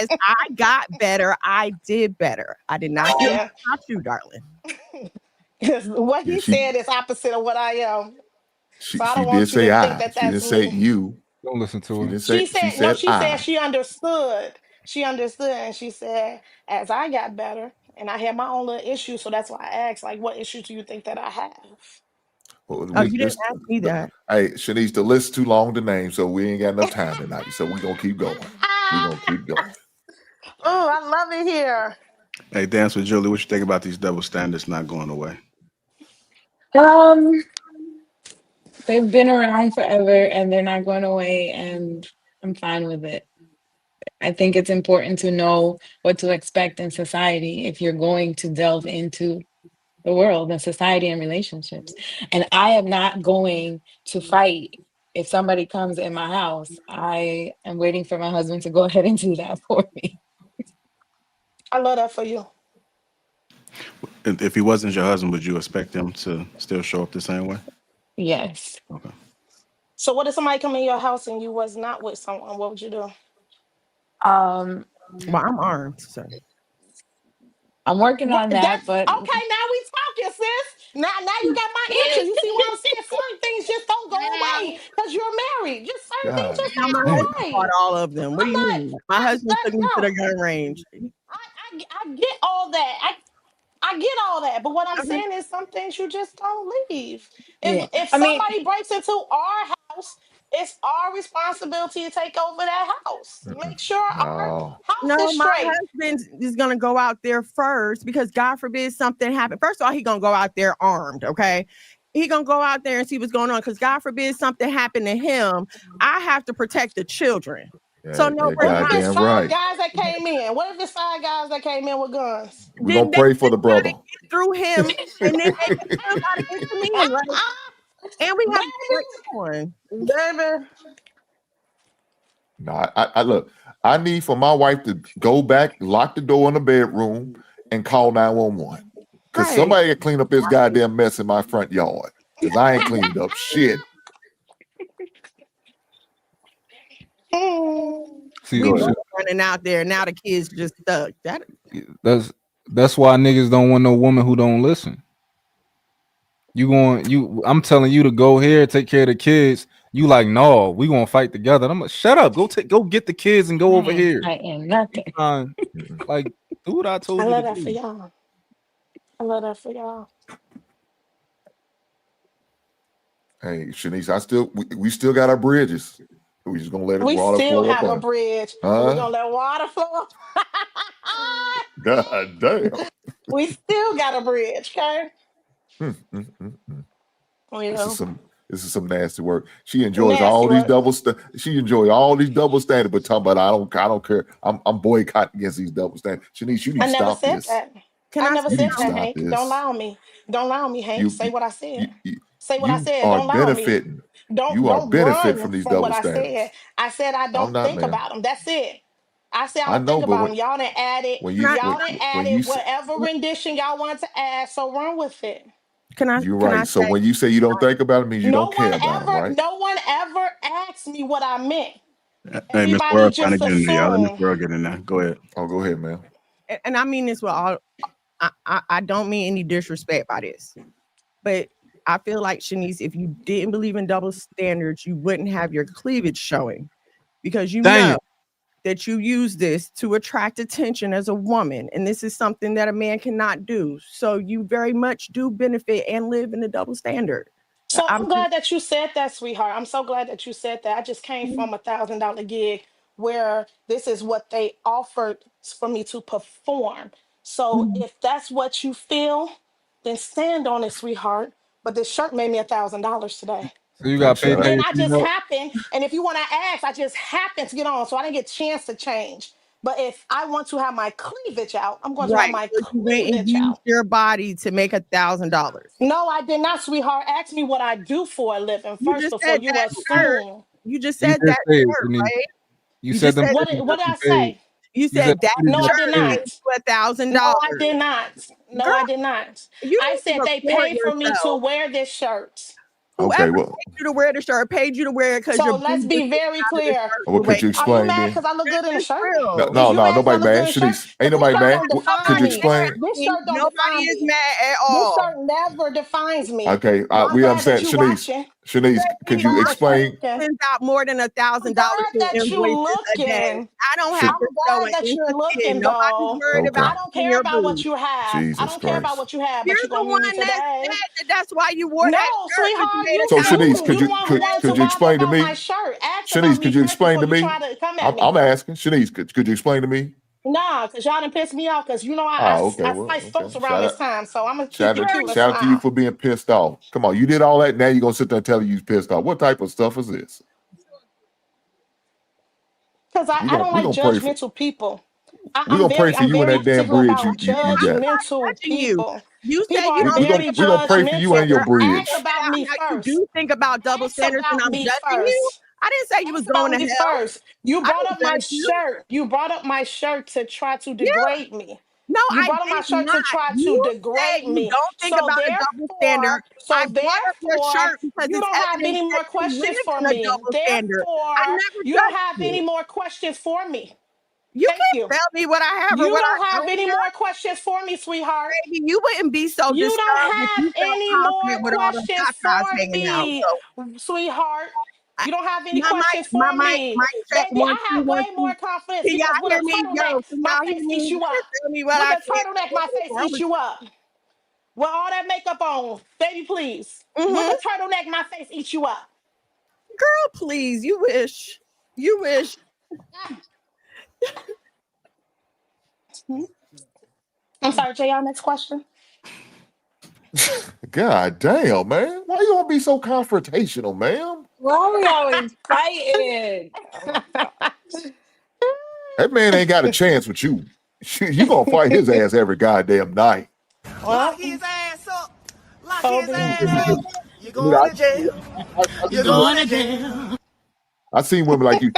as I got better, I did better. I did not say anything Yeah. about you, darling. 'Cause what Yeah, he said is opposite of what I am. So I she don't did want you say to think I. that She that's didn't say me. you. Don't listen to She her. didn't say she No, said she said I. she understood. She understood and she said, as I got better and I had my own little issues, so that's why I asked, like, what issues do you think that I have? Well, Oh, we you didn't this ask me that. hey Shanice, the list too long to name, so we ain't got enough time tonight. So we're gonna keep going. We're gonna keep going. Oh, I love it here. Hey, Dance with Julie, what you think about these double standards not going away? Um, they've been around forever and they're not going away, and I'm fine with it. I think it's important to know what to expect in society if you're going to delve into the world and society and relationships. And I am not going to fight if somebody comes in my house. I am waiting for my husband to go ahead and do that for me. I love that for you. If he wasn't your husband, would you expect him to still show up the same way? Yes. Okay. So what if somebody come in your house and you was not with someone? What would you do? Um, Well, I'm armed, so I'm working What on that, that's but okay. Now we talking, sis. Now you got my interest. You see what I'm saying? Certain things just don't go away because you're married. Just certain things God just now don't my go damn. husband fought away. all of them. What do I'm you not. mean? My husband took me to No. the gun range. I get all that. I get all that. But what I'm Okay. saying is some things you just don't leave. yeah. If I mean, somebody breaks into our house, it's our responsibility to take over that house. Mm-mm. Make sure our No. house No, is my straight. husband is gonna go out there first because God forbid something happen. First of all, he gonna go out there armed. Okay, he gonna go out there and see what's going on because God forbid something happened to him. I have to protect the children. So Yeah, no, yeah, we're What if not. it's goddamn five right. guys that came in? What if it's five guys that came in with guns? We're gonna Then they pray for the just gotta brother. get through him, and then they still gotta get to me. And like, and we have like, Baby, come on. baby. No, I look, I need for my wife to go back, lock the door in the bedroom, and call 911. Because Right. somebody can clean up this goddamn mess in my front yard. Because I ain't cleaned up shit. See, We Go both ahead. running out there. Now the kids just stuck. That that's that's why niggas don't want no woman who don't listen. I'm telling you to go here, take care of the kids. You like, no, we gonna fight together. And I'm like, shut up, go get the kids and go over here. I am nothing. Mm-mm. Like, do what I I told you to love that for do. y'all. I love that for y'all. Hey, Shanice, we still got our bridges. We just gonna let it We water still flow up have a on. bridge and we're Huh? gonna let water flow. God damn. We still got a bridge, okay? Mm, mm, mm, mm. We This is do. some This is some nasty work. She enjoys Nasty all these work. she enjoys all these double standards, but talking about I don't care. I'm boycotting against these double standards. Shanice, you need I to never stop said this. that. Can I I never You say need said to that, something? stop Hank. Don't this. lie on me. Don't lie on me, Hank. You Say what I said. you you, Say what I you said. are Don't lie on me. benefiting. Don't You are don't benefit run from these from what double I said. standards. I said I I'm don't not, think ma'am. about them. That's it. I said I I don't think know, but about them. Y'all done added. Can I Y'all done when you added say whatever rendition y'all wanted to add. So run with it. you're can I right. So say when you say you don't think about it, means you don't care about them, right? No one ever asked me what I meant. Hey, Miss Everybody World trying to just get in there. Y'all let Miss assumed. World get in there. Go ahead. Oh, go ahead, man. and I mean this with all I don't mean any disrespect by this, but I feel like Shanice, if you didn't believe in double standards, you wouldn't have your cleavage showing because you Dang know it. that you use this to attract attention as a woman, and this is something that a man cannot do. So you very much do benefit and live in a double standard. So I'm I'm glad that you said that, sweetheart. I'm so glad that you said that. I just came from $1,000 gig where this is what they offered for me to perform. So if that's what you feel, then stand on it, sweetheart. But this shirt made me $1,000 today. So you Okay, got paid shout And by out. then your I just female. happened, and if you want to ask, I just happened to get on, so I didn't get a chance to change. But if I want to have my cleavage out, I'm going to have right. my So you went and cleavage used out. your body to make $1,000. No, I did not, sweetheart. Ask me what I do for a living You first just before said you that shirt. assume. You just You said just that said, shirt, Denise. right? You You said just them said shit What did deserve I to be paid. say? you You said said them that shit No, I deserve did to be shirt paid. made not. you $1,000. No, I did not. No, Girl, I did not. you I need to said they record paid for me to yourself. wear this shirt. Okay, Whoever well, paid you to wear the shirt paid you to wear it because your So let's boobs are be sticking very out of the clear. shirt well, the way could you Are you explain mad then? because I look this good in a is shirt? No, real. Is no, you no, mad because I nobody look good mad. in a shirt? Shanice, ain't Because this nobody shirt mad. don't Could define you Nobody is me. explain? mad. This shirt don't Nobody define is me. mad at This all. shirt never defines me. Okay, But I'm we glad that understand. you Shanice, watching. Shanice, could Baby, you Glad my that you explain? sister looking. sends out more than I'm $1,000 glad in that you invoices a day. looking. I don't Sh- have I'm to show glad an that inch you're of skin. looking Nobody's though. worried okay, about I don't seeing care your about what boobs. you have. I Jesus don't care about Christ. what you have, You're but you're the gonna meet me one that today. said that that's why you wore No, that shirt because you sweetheart, made So Shanice, you could the you one who could wanted to could you bother explain to about my me? shirt. Ask about Shanice, me could you first explain before to you me? try to come at I'm me. asking. Shanice, could you explain to me? Nah, cause y'all done pissed me off. Cause you know Oh, okay. I Well, spice okay. folks around this time, so I'm gonna keep it cute and Shout out to you smile. for being pissed off. Come on, you did all that. Now you're gonna sit there and tell you pissed off. What type of stuff is this? Cause I don't We like gonna pray for judgmental people. I'm I'm you and very that damn particular bridge about you got. I'm not judgmental judging you. people. You People said you are don't think very We about gonna pray double for you and judgmental. your standards. I Ask bridge. about pointed me out how you first. do think about double Ask standards and about I'm me judging you. first. I didn't say you was Ask going about to me hell. first. You I brought didn't up my judge you. shirt. You brought up my shirt to try to Yeah. degrade me. No, You I brought up my did shirt to not. try to You said degrade you me. don't think about a double standard. I brought up your shirt because You it's don't have evidence any that more you questions live for in a me. double standard. I never You don't judged have you. any more questions for me. You Thank can't you. tell me what I have or You what don't I have don't any have. more questions for me, sweetheart. Baby, you wouldn't be so You don't disturbed if have you felt any more confident with all them questions for tatas hanging out. me, So sweetheart. I, You don't have any questions my for me. mic check Baby, one I two have one way two. more confidence Can because y'all with a hear me? turtleneck, Yo, can my y'all hear face me? eats you up. Just tell me what With I a can't turtleneck, my face do. eats you up. With all that makeup on, baby, please. With Mm-hmm. a turtleneck, my face eats you up. Girl, please. You wish. You wish. I'm sorry, JR, next question. God damn, man. Why you gonna be so confrontational, ma'am? Why are we always fighting? Oh my God. That man ain't got a chance with you. You gonna fight his ass every goddamn night. Well, Lock his ass up. Lock so his be it. ass up. You're You know, going to jail. You're going to jail. I seen women like you.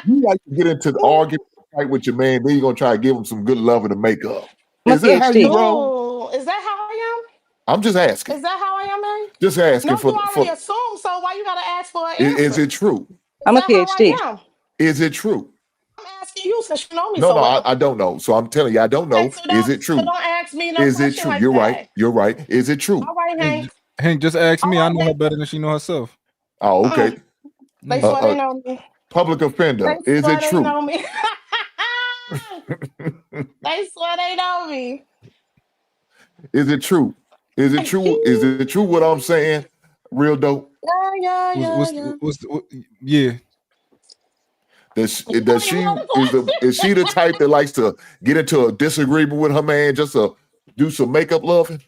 You like to get into the argument fight with your man, then you're gonna try to give him some good loving to make up. I'm a Is that how you PhD. roll? Ooh, is that how I I'm just am? asking. Is that how I am, man? Just asking No, you for already assumed, so why you gotta ask for an is answer? it true? Is I'm a that how PhD. I am? Is it true? I'm asking you since you know me No, so no, well. I don't know. So I'm telling you, I don't Okay, know. Is it so true? don't ask me no Is it question true? like You're right. that. You're right. Is it true? All right, Hank. Hank, just ask All me. I right, know her Hank. better than she know herself. Oh, okay. They Mm. swear they know me. Public offender. They Is swear it they true? know me. They swear they know me. Is it true? Is it true? Is it true what I'm saying? Real dope. Yeah. Yeah. You Does don't even she know the question. is she the type that likes to get into a disagreement with her man just to do some makeup loving?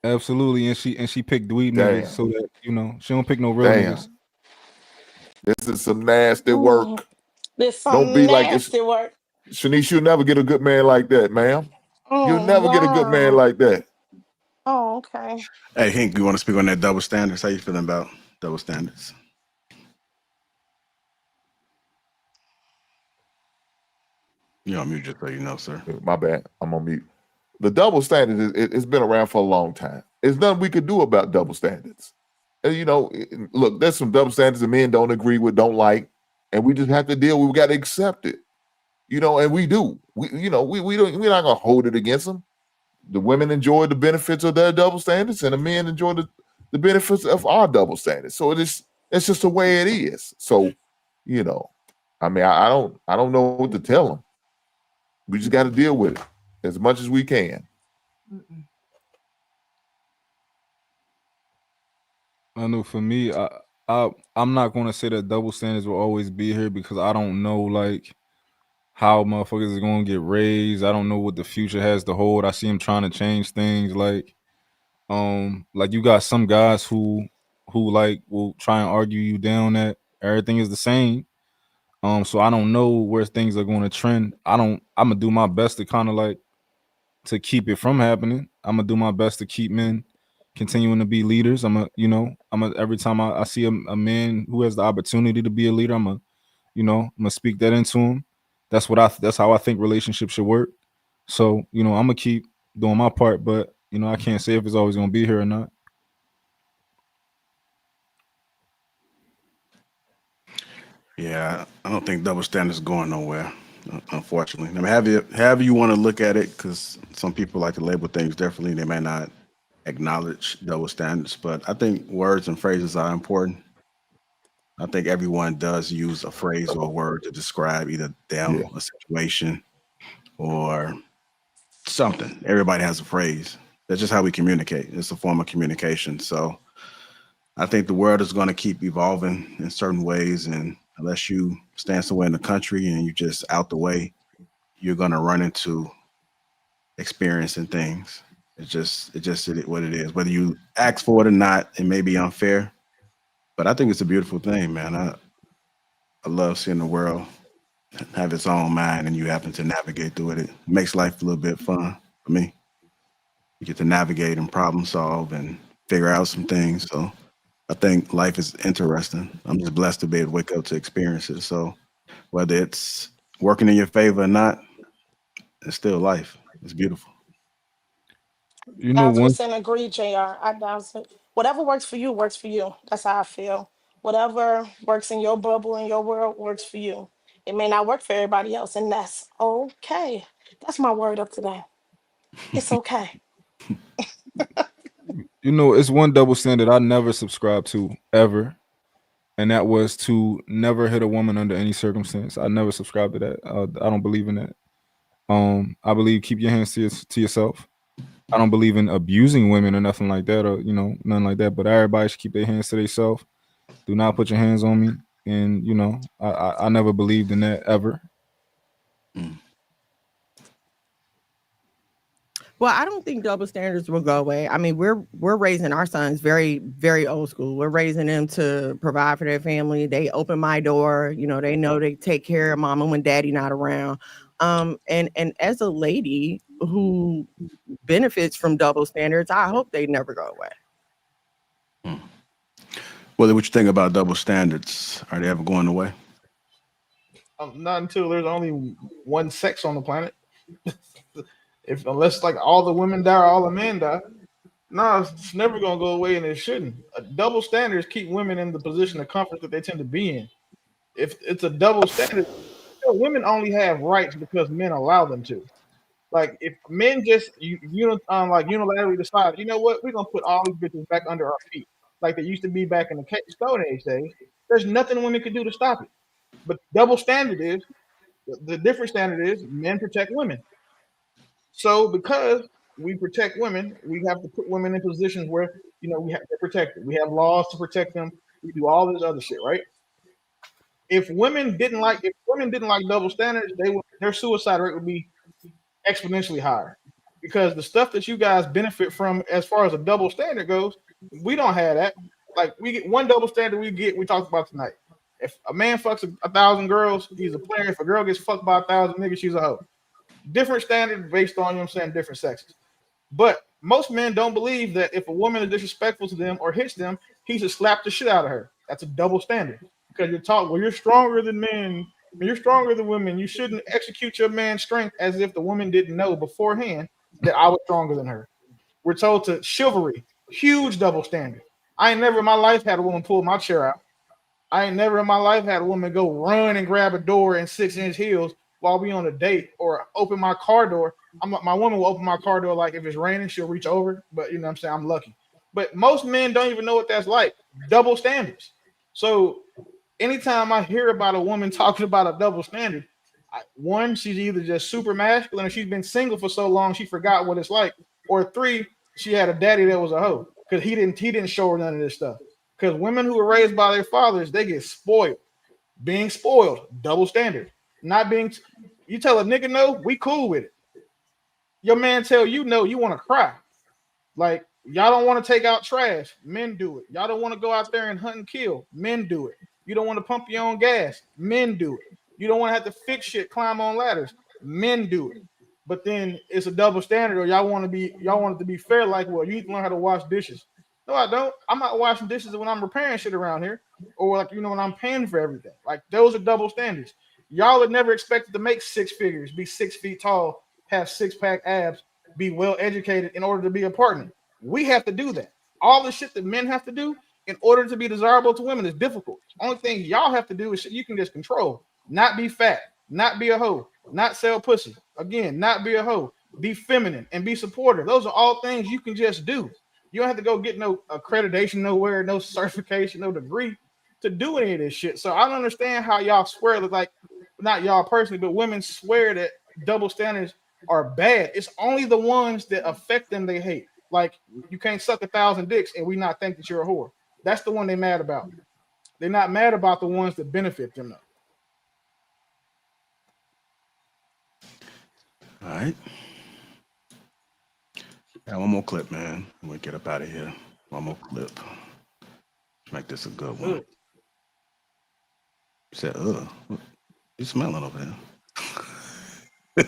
Absolutely, and she picked dweeb niggas Damn. so that she don't pick no real niggas. Damn. This is some nasty Mm, work. there's Don't some be like it's nasty work. Shanice, you'll never get a good man like that, ma'am. You'll Oh never get a good man wow. like that. Oh, okay. Hey, Hank, you want to speak on that double standards? How you feeling about double standards? You're on mute, just so you know, sir. My bad. I'm on mute. The double standard it's been around for a long time. There's nothing we could do about double standards. And, look, there's some double standards that men don't agree with, don't like, and we just have to deal with. We got to accept it. And we do. We're not gonna hold it against them. The women enjoy the benefits of their double standards, and the men enjoy the benefits of our double standards. So it's just the way it is. So, I mean, I don't know what to tell them. We just got to deal with it as much as we can. I know for me, I'm not gonna say that double standards will always be here because I don't know like how motherfuckers is gonna get raised. I don't know what the future has to hold. I see them trying to change things like you got some guys who like will try and argue you down that everything is the same. So I don't know where things are going to trend. I'm gonna do my best to kind of like to keep it from happening. I'm gonna do my best to keep men continuing to be leaders. Every time I see a man who has the opportunity to be a leader, I'm gonna speak that into him. That's how I think relationships should work. So, I'm gonna keep doing my part, but I can't say if it's always gonna be here or not. Yeah, I don't think double standards going nowhere, unfortunately. I mean, however you want to look at it, because some people like to label things differently. They may not acknowledge double standards, but I think words and phrases are important. I think everyone does use a phrase or a word to describe either Yeah. them, a situation, or something. Everybody has a phrase. That's just how we communicate. It's a form of communication. So I think the world is going to keep evolving in certain ways, and unless you stand somewhere in the country and you just out the way, you're going to run into experiencing things. What it is. Whether you ask for it or not, it may be unfair, but I think it's a beautiful thing, man. I love seeing the world have its own mind, and you happen to navigate through it. It makes life a little bit fun for me. You get to navigate and problem solve and figure out some things. So I think life is interesting. I'm just blessed to be able to wake up to experience it. So whether it's working in your favor or not, it's still life. It's beautiful. One 1,000% agree, JR. Whatever works for you works for you. That's how I feel. Whatever works in your bubble in your world works for you. It may not work for everybody else, and that's okay. That's my word of today. It's okay. it's one double standard I never subscribed to ever, and that was to never hit a woman under any circumstance. I never subscribed to that. I don't believe in that. I believe keep your hands to yourself. I don't believe in abusing women or nothing like that, or nothing like that. But everybody should keep their hands to themselves. Do not put your hands on me. And I never believed in that ever. Mm. Well, I don't think double standards will go away. I mean, we're raising our sons very, very old school. We're raising them to provide for their family. They open my door. They know they take care of mama when daddy not around. And as a lady who benefits from double standards, I hope they never go away. Well, what you think about double standards? Are they ever going away? Not until there's only one sex on the planet. Unless like all the women die, or all the men die. No, it's never gonna go away, and it shouldn't. Double standards keep women in the position of comfort that they tend to be in. If it's a double standard, women only have rights because men allow them to. Like if men just like unilaterally decide, you know what, we're gonna put all these bitches back under our feet, like they used to be back in the Stone Age days. There's nothing women can do to stop it. But double standard is the different standard is men protect women. So because we protect women, we have to put women in positions where we have to protect them. We have laws to protect them. We do all this other shit, right? If women didn't like double standards, their suicide rate would be exponentially higher because the stuff that you guys benefit from as far as a double standard goes, we don't have that. Like we get one double standard we talked about tonight. If a man fucks 1,000 girls, he's a player. If a girl gets fucked by 1,000 niggas, she's a hoe. Different standard based on, you know what I'm saying, different sexes. But most men don't believe that if a woman is disrespectful to them or hits them, he should slap the shit out of her. That's a double standard. Because you're taught, well, you're stronger than men, you're stronger than women. You shouldn't execute your man's strength as if the woman didn't know beforehand that I was stronger than her. We're told to chivalry, huge double standard. I ain't never in my life had a woman pull my chair out. I ain't never in my life had a woman go run and grab a door in 6-inch heels while we on a date, or open my car door. My woman will open my car door, like if it's raining, she'll reach over. But you know what I'm saying, I'm lucky. But most men don't even know what that's like. Double standards. So anytime I hear about a woman talking about a double standard, one, she's either just super masculine or she's been single for so long she forgot what it's like, or three, she had a daddy that was a hoe because he didn't show her none of this stuff. Because women who were raised by their fathers, they get spoiled. Being spoiled, double standard. Not being, you tell a nigga no, we cool with it. Your man tell you no, you want to cry. Like, y'all don't want to take out trash, men do it. Y'all don't want to go out there and hunt and kill, men do it. You don't want to pump your own gas, men do it. You don't want to have to fix shit, climb on ladders, men do it. But then it's a double standard, or y'all want it to be fair, like, well, you need to learn how to wash dishes. No, I don't. I'm not washing dishes when I'm repairing shit around here, or like, when I'm paying for everything. Like, those are double standards. Y'all are never expected to make six figures, be 6 feet tall, have six-pack abs, be well educated in order to be a partner. We have to do that. All the shit that men have to do in order to be desirable to women is difficult. Only thing y'all have to do is shit you can just control. Not be fat, not be a hoe, not sell pussy. Again, not be a hoe. Be feminine and be supportive. Those are all things you can just do. You don't have to go get no accreditation nowhere, no certification, no degree to do any of this shit. So I don't understand how y'all swear that, like, not y'all personally, but women swear that double standards are bad. It's only the ones that affect them they hate. Like, you can't suck 1,000 dicks and we not think that you're a whore. That's the one they mad about. They're not mad about the ones that benefit them though. All right. Got one more clip, man. We'll get up out of here. One more clip. Let's make this a good one. You said, ugh. You smelling over there?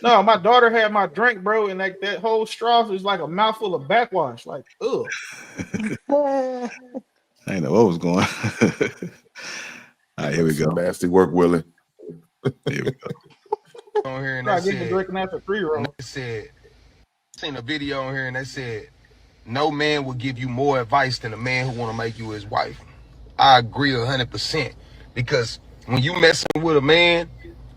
No, my daughter had my drink, bro, and like that whole straw is like a mouthful of backwash. Like, ugh. I didn't know what was going on. All right, here we go. Nasty work, Willie. Here we go. On here and I they get to drinking after 3-year-old. They said, seen a video on here and they said, no man will give you more advice than a man who want to make you his wife. I agree 100%, because when you messing with a man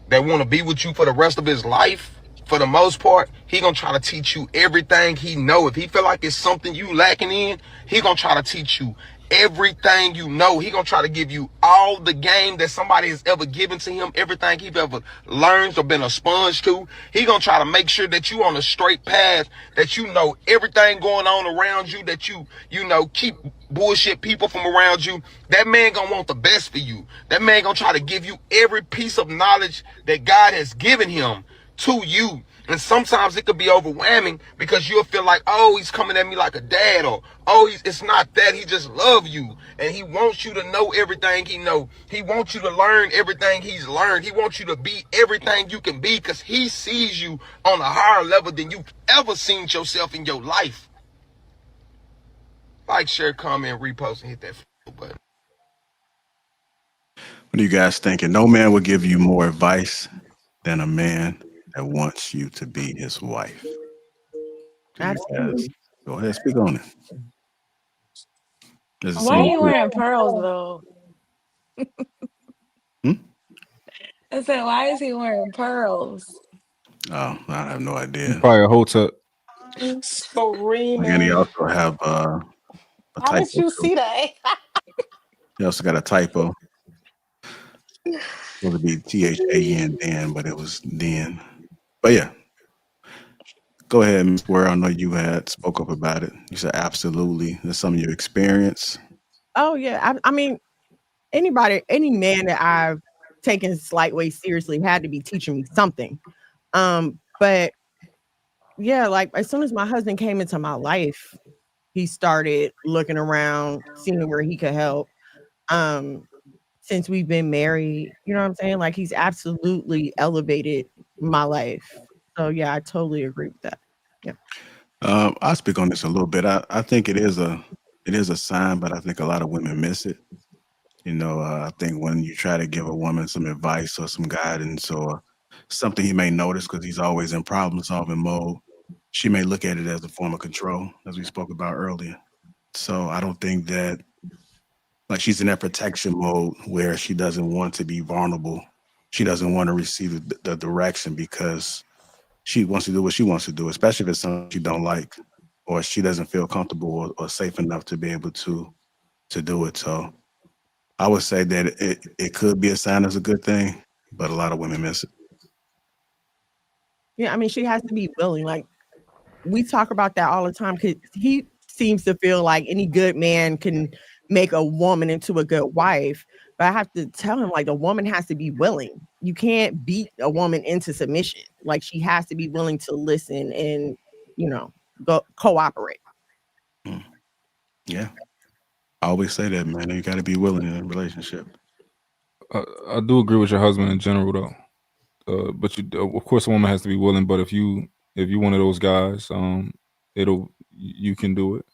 that want to be with you for the rest of his life, for the most part, he gonna try to teach you everything he know. If he feel like it's something you lacking in, he gonna try to teach you everything you know. He gonna try to give you all the game that somebody has ever given to him, everything he's ever learned or been a sponge to. He gonna try to make sure that you on a straight path, that you know everything going on around you, that you know, keep bullshit people from around you. That man gonna want the best for you. That man gonna try to give you every piece of knowledge that God has given him to you. And sometimes it could be overwhelming because you'll feel like, oh, he's coming at me like a dad, or oh, it's not that, he just loves you and he wants you to know everything he know. He wants you to learn everything he's learned. He wants you to be everything you can be because he sees you on a higher level than you've ever seen yourself in your life. Like, share, comment, repost, and hit that button. What are you guys thinking? No man will give you more advice than a man that wants you to be his wife. Absolutely. Go ahead, speak on it. Why are you wearing pearls though? I said, why is he wearing pearls? Oh, I have no idea. Probably a hotep. Screaming. Again, he also have a typo. How did you see that? He also got a typo. It would be THAN Dan, but it was Den. But yeah. Go ahead, Ms. Ware. I know you had spoke up about it. You said absolutely. That's some of your experience. Oh yeah. I mean, any man that I've taken slight way seriously had to be teaching me something. But Yeah, like as soon as my husband came into my life, he started looking around, seeing where he could help. Um, since we've been married, you know what I'm saying? Like he's absolutely elevated my life. So yeah, I totally agree with that. Yeah. I'll speak on this a little bit. I think it is a sign, but I think a lot of women miss it. I think when you try to give a woman some advice or some guidance or something he may notice because he's always in problem solving mode, she may look at it as a form of control, as we spoke about earlier. So I don't think that like she's in that protection mode where she doesn't want to be vulnerable. She doesn't want to receive the direction because she wants to do what she wants to do, especially if it's something she don't like or she doesn't feel comfortable or safe enough to be able to do it. So I would say that it could be a sign as a good thing, but a lot of women miss it. Yeah, I mean, she has to be willing. Like we talk about that all the time because he seems to feel like any good man can make a woman into a good wife. But I have to tell him like the woman has to be willing. You can't beat a woman into submission. Like she has to be willing to listen and you know go cooperate. Mm. Yeah. I always say that, man. You got to be willing in a relationship. I do agree with your husband in general, though. But of course, a woman has to be willing. But if you one of those guys, you can do it.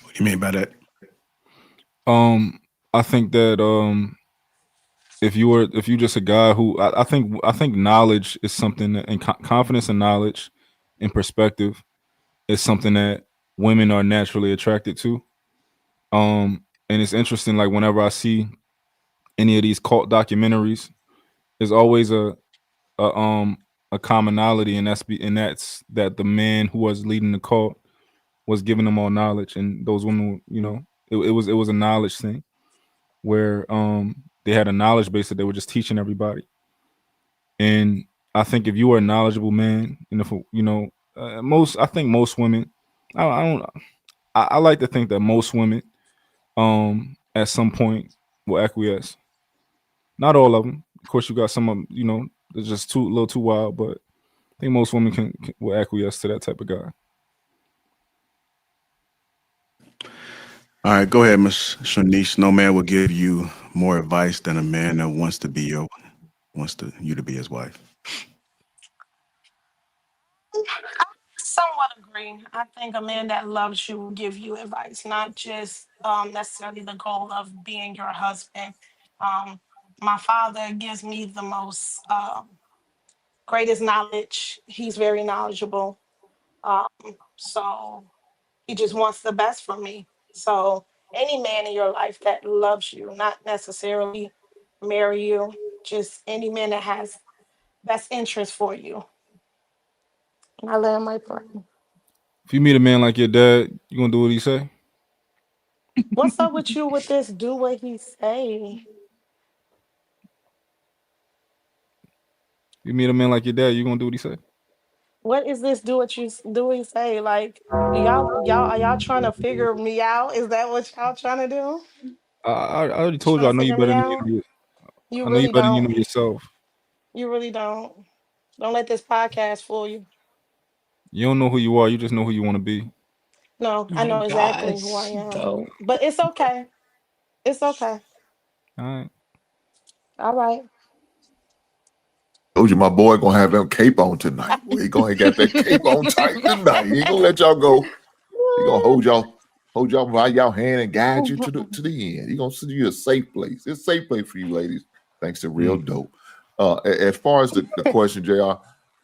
What do you mean by that? I think that if you just a guy who I think knowledge is something that, and confidence and knowledge and perspective is something that women are naturally attracted to. And it's interesting, like whenever I see any of these cult documentaries, there's always a commonality, and that's that the man who was leading the cult was giving them all knowledge, and those women, it was a knowledge thing where they had a knowledge base that they were just teaching everybody. And I think if you are a knowledgeable man, and if I think most women, I don't, I like to think that most women, at some point will acquiesce. Not all of them, of course. You got some of them, they're just a little too wild, but I think most women will acquiesce to that type of guy. All right, go ahead, Miss Shanice. No man will give you more advice than a man that you to be his wife. Somewhat agree. I think a man that loves you will give you advice, not just necessarily the goal of being your husband. Um, my father gives me the most greatest knowledge. He's very knowledgeable. Um, so he just wants the best for me. So any man in your life that loves you, not necessarily marry you, just any man that has best interest for you. And I land my plane. If you meet a man like your dad, you gonna do what he say? What's up with you with this? Do what he say. You meet a man like your dad, you gonna do what he say? What is this? Do what do what he say? Like y'all are y'all trying to figure me out? Is that what y'all trying to do? I already told you Trying I to know you figure me better than out? You I know you really better than you don't. know yourself. You really don't. Don't let this podcast fool you. You don't know who you are. You just know who you want to be. No, Oh I my know exactly who I gosh, am. dope. But it's okay. It's okay. All right. All right. Told you my boy gonna have that cape on tonight. Well, he gonna got that cape on tight tonight. He ain't gonna let y'all go. He gonna hold y'all by y'all hand and guide you to the end. He gonna send you a safe place. It's a safe place for you ladies, thanks to Real Dope. As far as the question, JR,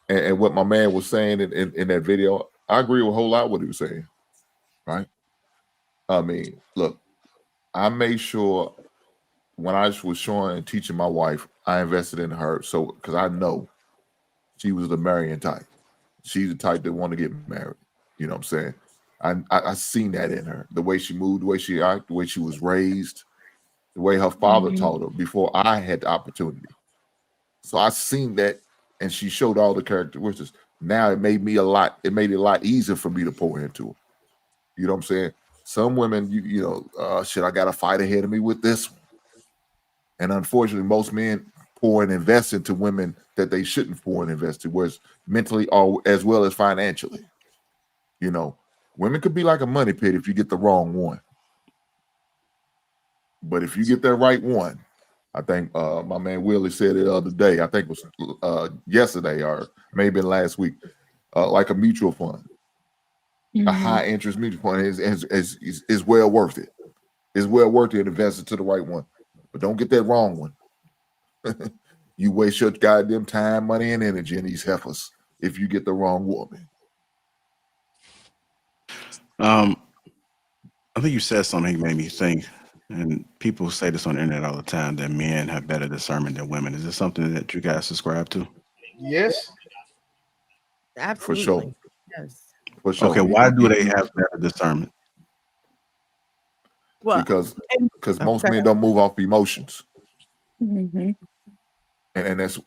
and what my man was saying in that video, I agree with a whole lot what he was saying. Right? I mean, look, I made sure when I was showing and teaching my wife, I invested in her so because I know she was the marrying type. She's the type that want to get married. You know what I'm saying? I seen that in her. The way she moved, the way she acted, the way she was raised, the way her father Mhm. taught her before I had the opportunity. So I seen that, and she showed all the characteristics. Now it made it a lot easier for me to pour into her. You know what I'm saying? Some women, shit, I got a fight ahead of me with this one. And unfortunately, most men pour and invest into women that they shouldn't pour and invest in, whereas mentally or as well as financially. You know, women could be like a money pit if you get the wrong one. But if you get that right one, I think my man Willie said it the other day. I think it was yesterday or maybe last week, like a mutual fund, a high interest mutual fund is well worth it. It's well worth it to invest into the right one. But don't get that wrong one. You waste your goddamn time, money, and energy in these heifers if you get the wrong woman. I think you said something that made me think, and people say this on the internet all the time, that men have better discernment than women. Is this something that you guys subscribe to? Yes. For sure. Absolutely. Yes. For sure. Okay, why do they have better discernment? Well, Because I'm most sorry. men don't move off emotions, Mhm. and that's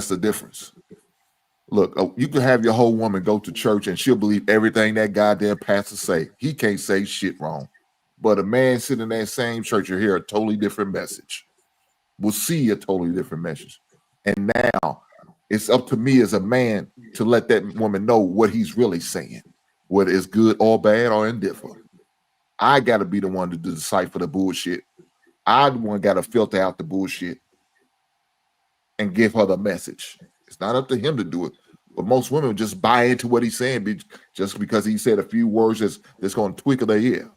the difference. Look, you can have your whole woman go to church and she'll believe everything that goddamn pastor say. He can't say shit wrong. But a man sitting in that same church will hear a totally different message. Will see a totally different message. And now it's up to me as a man to let that woman know what he's really saying, whether it's good or bad or indifferent. I got to be the one to decipher the bullshit. I the one got to filter out the bullshit and give her the message. It's not up to him to do it. But most women just buy into what he's saying just because he said a few words that's going to twinkle their ear.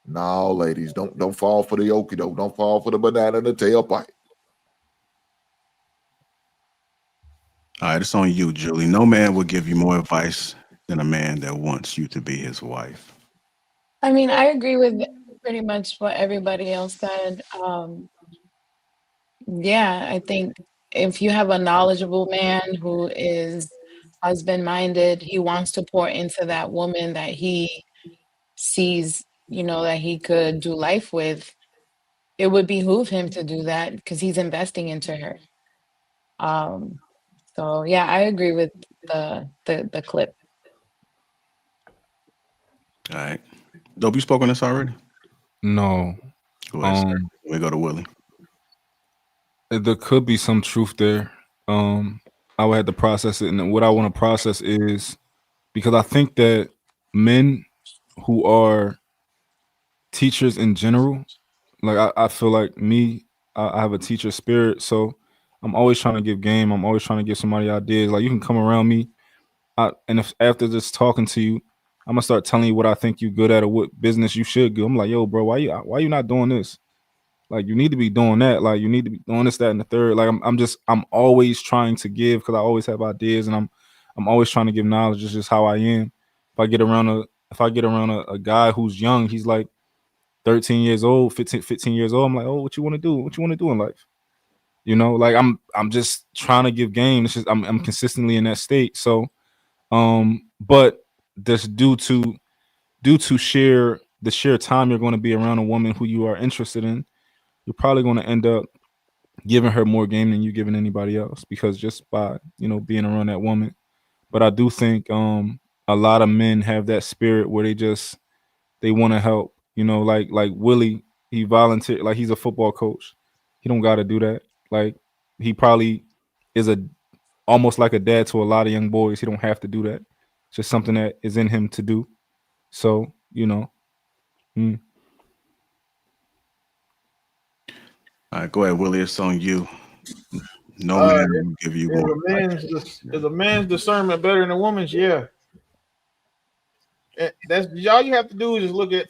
No, ladies, don't fall for the okie doke. Don't fall for the banana in the tailpipe. All right, it's on you, Julie. No man will give you more advice than a man that wants you to be his wife. I mean, I agree with pretty much what everybody else said. Yeah, I think if you have a knowledgeable man who is husband minded, he wants to pour into that woman that he sees, that he could do life with, it would behoove him to do that because he's investing into her. Um, so yeah, I agree with the clip. All right. Dope, you spoke on this already? No. Go ahead, sir. We go to Willie. There could be some truth there. I would have to process it, and what I want to process is because I think that men who are teachers in general, like I feel like me, I have a teacher spirit, so I'm always trying to give game. I'm always trying to give somebody ideas. Like you can come around me, and if after just talking to you, I'm gonna start telling you what I think you good at or what business you should do. I'm like, yo, bro, why you not doing this? Like you need to be doing that. Like you need to be doing this, that, and the third. Like I'm always trying to give because I always have ideas and I'm always trying to give knowledge. It's just how I am. If I get around a guy who's young, he's like 13 years old, 15 years old. I'm like, oh, what you want to do? What you want to do in life? Like I'm just trying to give game. It's just I'm consistently in that state. So but just due to the sheer time you're going to be around a woman who you are interested in, you're probably going to end up giving her more game than you giving anybody else because just by being around that woman. But I do think a lot of men have that spirit where they want to help. Like Willie, he volunteered. Like he's a football coach. He don't got to do that. Like he probably is almost like a dad to a lot of young boys. He don't have to do that. It's just something that is in him to do. So All right, go ahead, Willie. It's on you. No man will give you more. Is a man's discernment better than a woman's? Yeah. That's all you have to do is just look at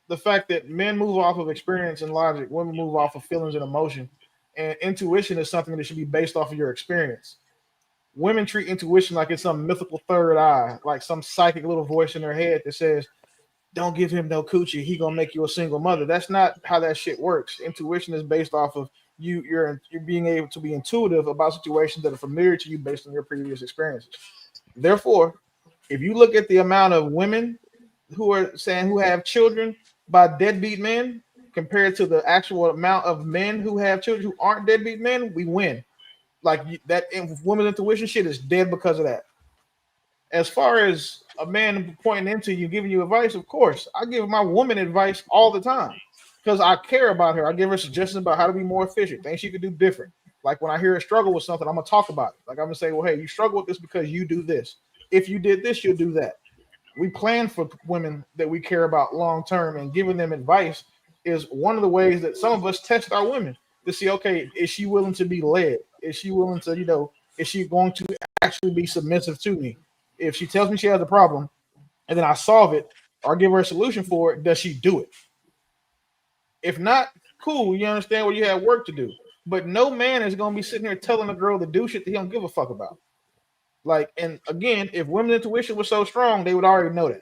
the fact that men move off of experience and logic, women move off of feelings and emotion. And intuition is something that should be based off of your experience. Women treat intuition like it's some mythical third eye, like some psychic little voice in their head that says, don't give him no coochie, he gonna make you a single mother. That's not how that shit works. Intuition is based off of you're being able to be intuitive about situations that are familiar to you based on your previous experiences. Therefore, if you look at the amount of women who have children by deadbeat men compared to the actual amount of men who have children who aren't deadbeat men, we win. Like that women's intuition shit is dead because of that. As far as a man pointing into you, giving you advice, of course, I give my woman advice all the time because I care about her. I give her suggestions about how to be more efficient, things she could do different. Like when I hear her struggle with something, I'm gonna talk about it. Like I'm gonna say, well, hey, you struggle with this because you do this. If you did this, you'll do that. We plan for women that we care about long term, and giving them advice is one of the ways that some of us test our women to see, okay, is she willing to be led? Is she willing to, is she going to actually be submissive to me? If she tells me she has a problem and then I solve it or give her a solution for it, does she do it? If not, cool, you understand what you have work to do. But no man is going to be sitting here telling a girl to do shit that he don't give a fuck about. Like, and again, if women's intuition was so strong, they would already know that.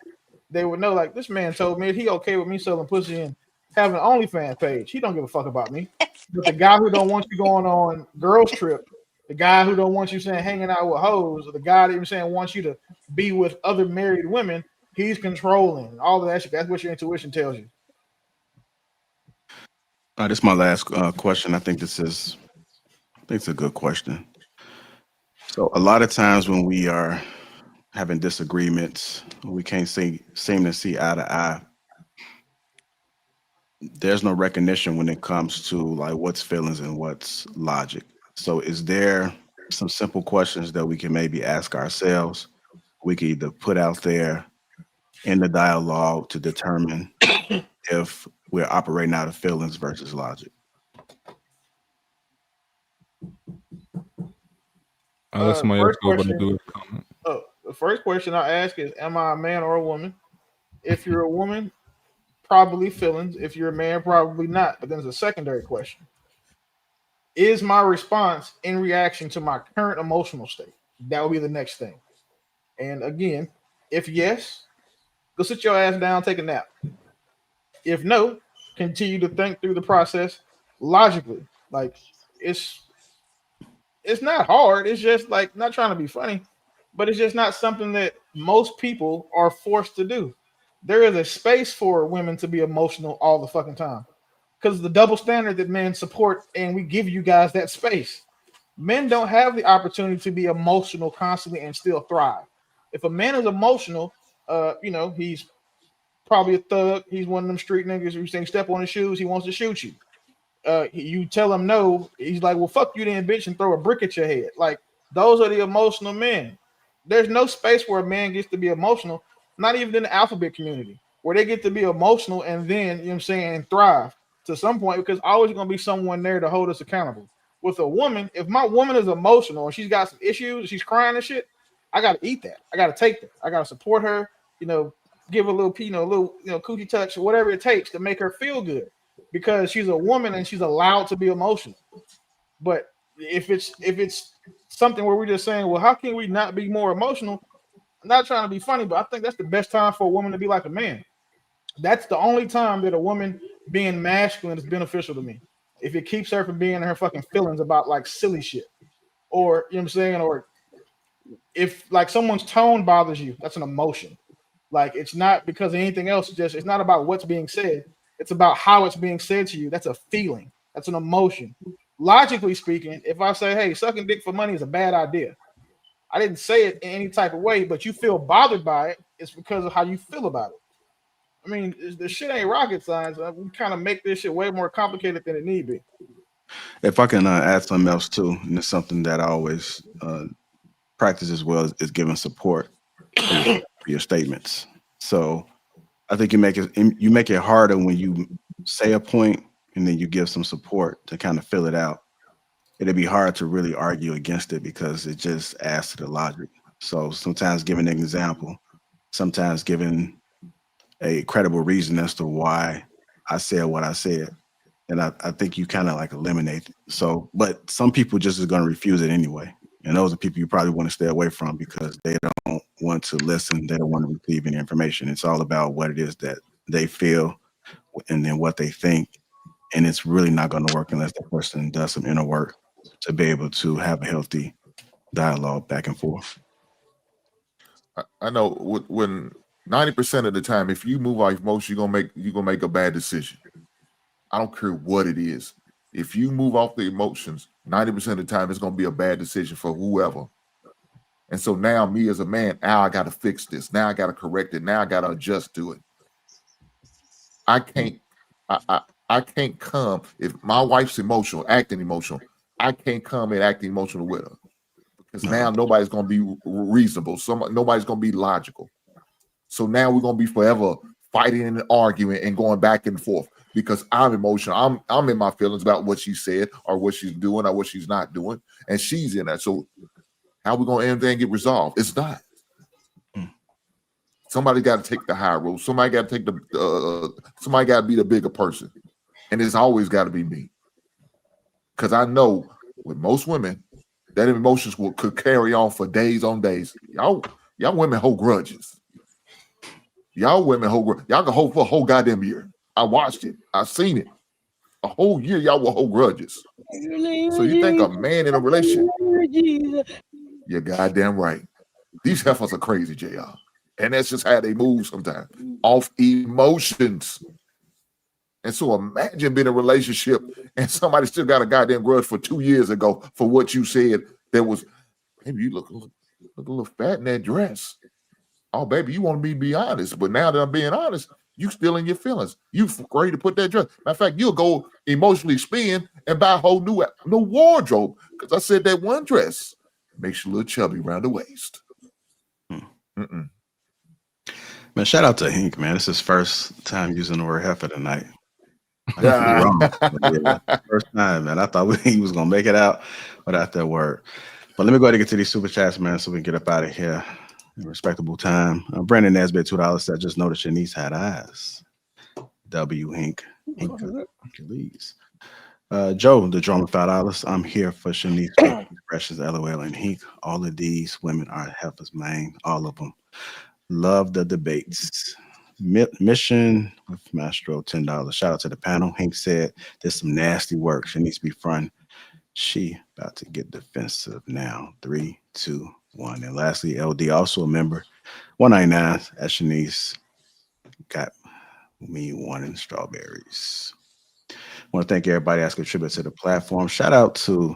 They would know, like, this man told me he okay with me selling pussy and having an OnlyFans page. He don't give a fuck about me. But the guy who don't want you going on girls trip, the guy who don't want you saying hanging out with hoes, or the guy that you're saying wants you to be with other married women, he's controlling all of that shit. That's what your intuition tells you. This is my last question. I think it's a good question. So a lot of times when we are having disagreements, we can't seem to see eye to eye. There's no recognition when it comes to like what's feelings and what's logic. So is there some simple questions that we can maybe ask ourselves? We can either put out there in the dialogue to determine if we're operating out of feelings versus logic. I'll let somebody else First go over to question. do a comment. The first question I ask is, am I a man or a woman? If you're a woman, probably feelings. If you're a man, probably not. But then there's a secondary question. Is my response in reaction to my current emotional state? That would be the next thing. And again, if yes, go sit your ass down, take a nap. If no, continue to think through the process logically. Like it's not hard. It's just like, not trying to be funny, but it's just not something that most people are forced to do. There is a space for women to be emotional all the fucking time because the double standard that men support, and we give you guys that space. Men don't have the opportunity to be emotional constantly and still thrive. If a man is emotional, he's probably a thug. He's one of them street niggas who say step on his shoes, he wants to shoot you. You tell him no, he's like, well, fuck you then, bitch, and throw a brick at your head. Like, those are the emotional men. There's no space where a man gets to be emotional, not even in the alphabet community, where they get to be emotional and then, you know what I'm saying, and thrive to some point, because always going to be someone there to hold us accountable. With a woman, if my woman is emotional and she's got some issues, she's crying and shit, I got to eat that. I got to take that. I got to support her, give her a little, coochie touch, or whatever it takes to make her feel good, because she's a woman and she's allowed to be emotional. But if it's something where we're just saying, well, how can we not be more emotional? I'm not trying to be funny, but I think that's the best time for a woman to be like a man. That's the only time that a woman being masculine is beneficial to me. If it keeps her from being in her fucking feelings about like silly shit. Or, you know what I'm saying? Or if like someone's tone bothers you, that's an emotion. Like, it's not because of anything else. It's not about what's being said. It's about how it's being said to you. That's a feeling. That's an emotion. Logically speaking, if I say, hey, sucking dick for money is a bad idea, I didn't say it in any type of way, but you feel bothered by it, it's because of how you feel about it. I mean, the shit ain't rocket science. We kind of make this shit way more complicated than it need be. If I can add something else too, and it's something that I always practice as well, is giving support for your statements. So I think you make it harder when you say a point and then you give some support to kind of fill it out. It'd be hard to really argue against it because it just adds to the logic. So sometimes giving an example, sometimes giving a credible reason as to why I said what I said. And I think you kind of like eliminate it. So, but some people just is going to refuse it anyway. And those are people you probably want to stay away from because they don't want to listen. They don't want to receive any information. It's all about what it is that they feel and then what they think. And it's really not going to work unless that person does some inner work to be able to have a healthy dialogue back and forth. I know when 90% of the time, if you move off emotion, you're gonna make a bad decision. I don't care what it is. If you move off the emotions, 90% of the time, it's gonna be a bad decision for whoever. And so now, me as a man, now I got to fix this. Now I got to correct it. Now I got to adjust to it. I can't come if my wife's emotional, acting emotional. I can't come and act emotional with her because now nobody's going to be reasonable. Nobody's going to be logical. So now we're going to be forever fighting and arguing and going back and forth because I'm emotional. I'm in my feelings about what she said or what she's doing or what she's not doing, and she's in that. So how are we going to everything get resolved? It's not. Somebody got to take the high road. Somebody got to take somebody got to be the bigger person, and it's always got to be me. Because I know with most women, that emotions could carry on for days on days. Y'all women hold grudges. Y'all women y'all can hold for a whole goddamn year. I watched it. I've seen it. A whole year y'all will hold grudges. So you think a man in a relationship? You're goddamn right. These heifers are crazy, JR. And that's just how they move sometimes. Off emotions. And so imagine being in a relationship and somebody still got a goddamn grudge for 2 years ago for what you said that was, baby, you look a little fat in that dress. Oh, baby, you want me to be honest. But now that I'm being honest, you still in your feelings. You ready to put that dress. Matter of fact, you'll go emotionally spin and buy a whole new wardrobe. Because I said that one dress makes you a little chubby around the waist. Man, shout out to Hink, man. This is his first time using the word heifer tonight. Wrong. Yeah, first time, man. I thought he was gonna make it out without that word. But let me go ahead and get to these super chats, man, so we can get up out of here in respectable time. Brandon Nesbitt, $2 said, just noticed your niece had eyes. W Hink. Please. Joe, the drummer, $5. I'm here for Shanice Expressions, LOL, and Hink. All of these women are heifers, man. All of them. Love the debates. Mission with Mastro, $10. Shout out to the panel. Hink said there's some nasty work. She needs to be front. She about to get defensive now. 3, 2, 1. And lastly, LD, also a member. 199 at Shanice. Got me wanting strawberries. I want to thank everybody that's contributed to the platform. Shout out to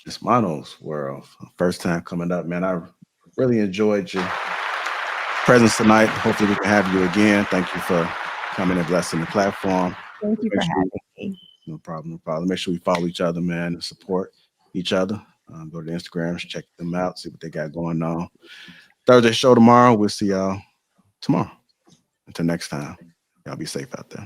Miss Mono's World. First time coming up, man. I really enjoyed your presence tonight. Hopefully we can have you again. Thank you for coming and blessing the platform. Thank you for having me. No problem, no problem. Make sure we follow each other, man, and support each other. Go to the Instagrams, check them out, see what they got going on. Thursday show tomorrow. We'll see y'all tomorrow. Until next time, y'all be safe out there.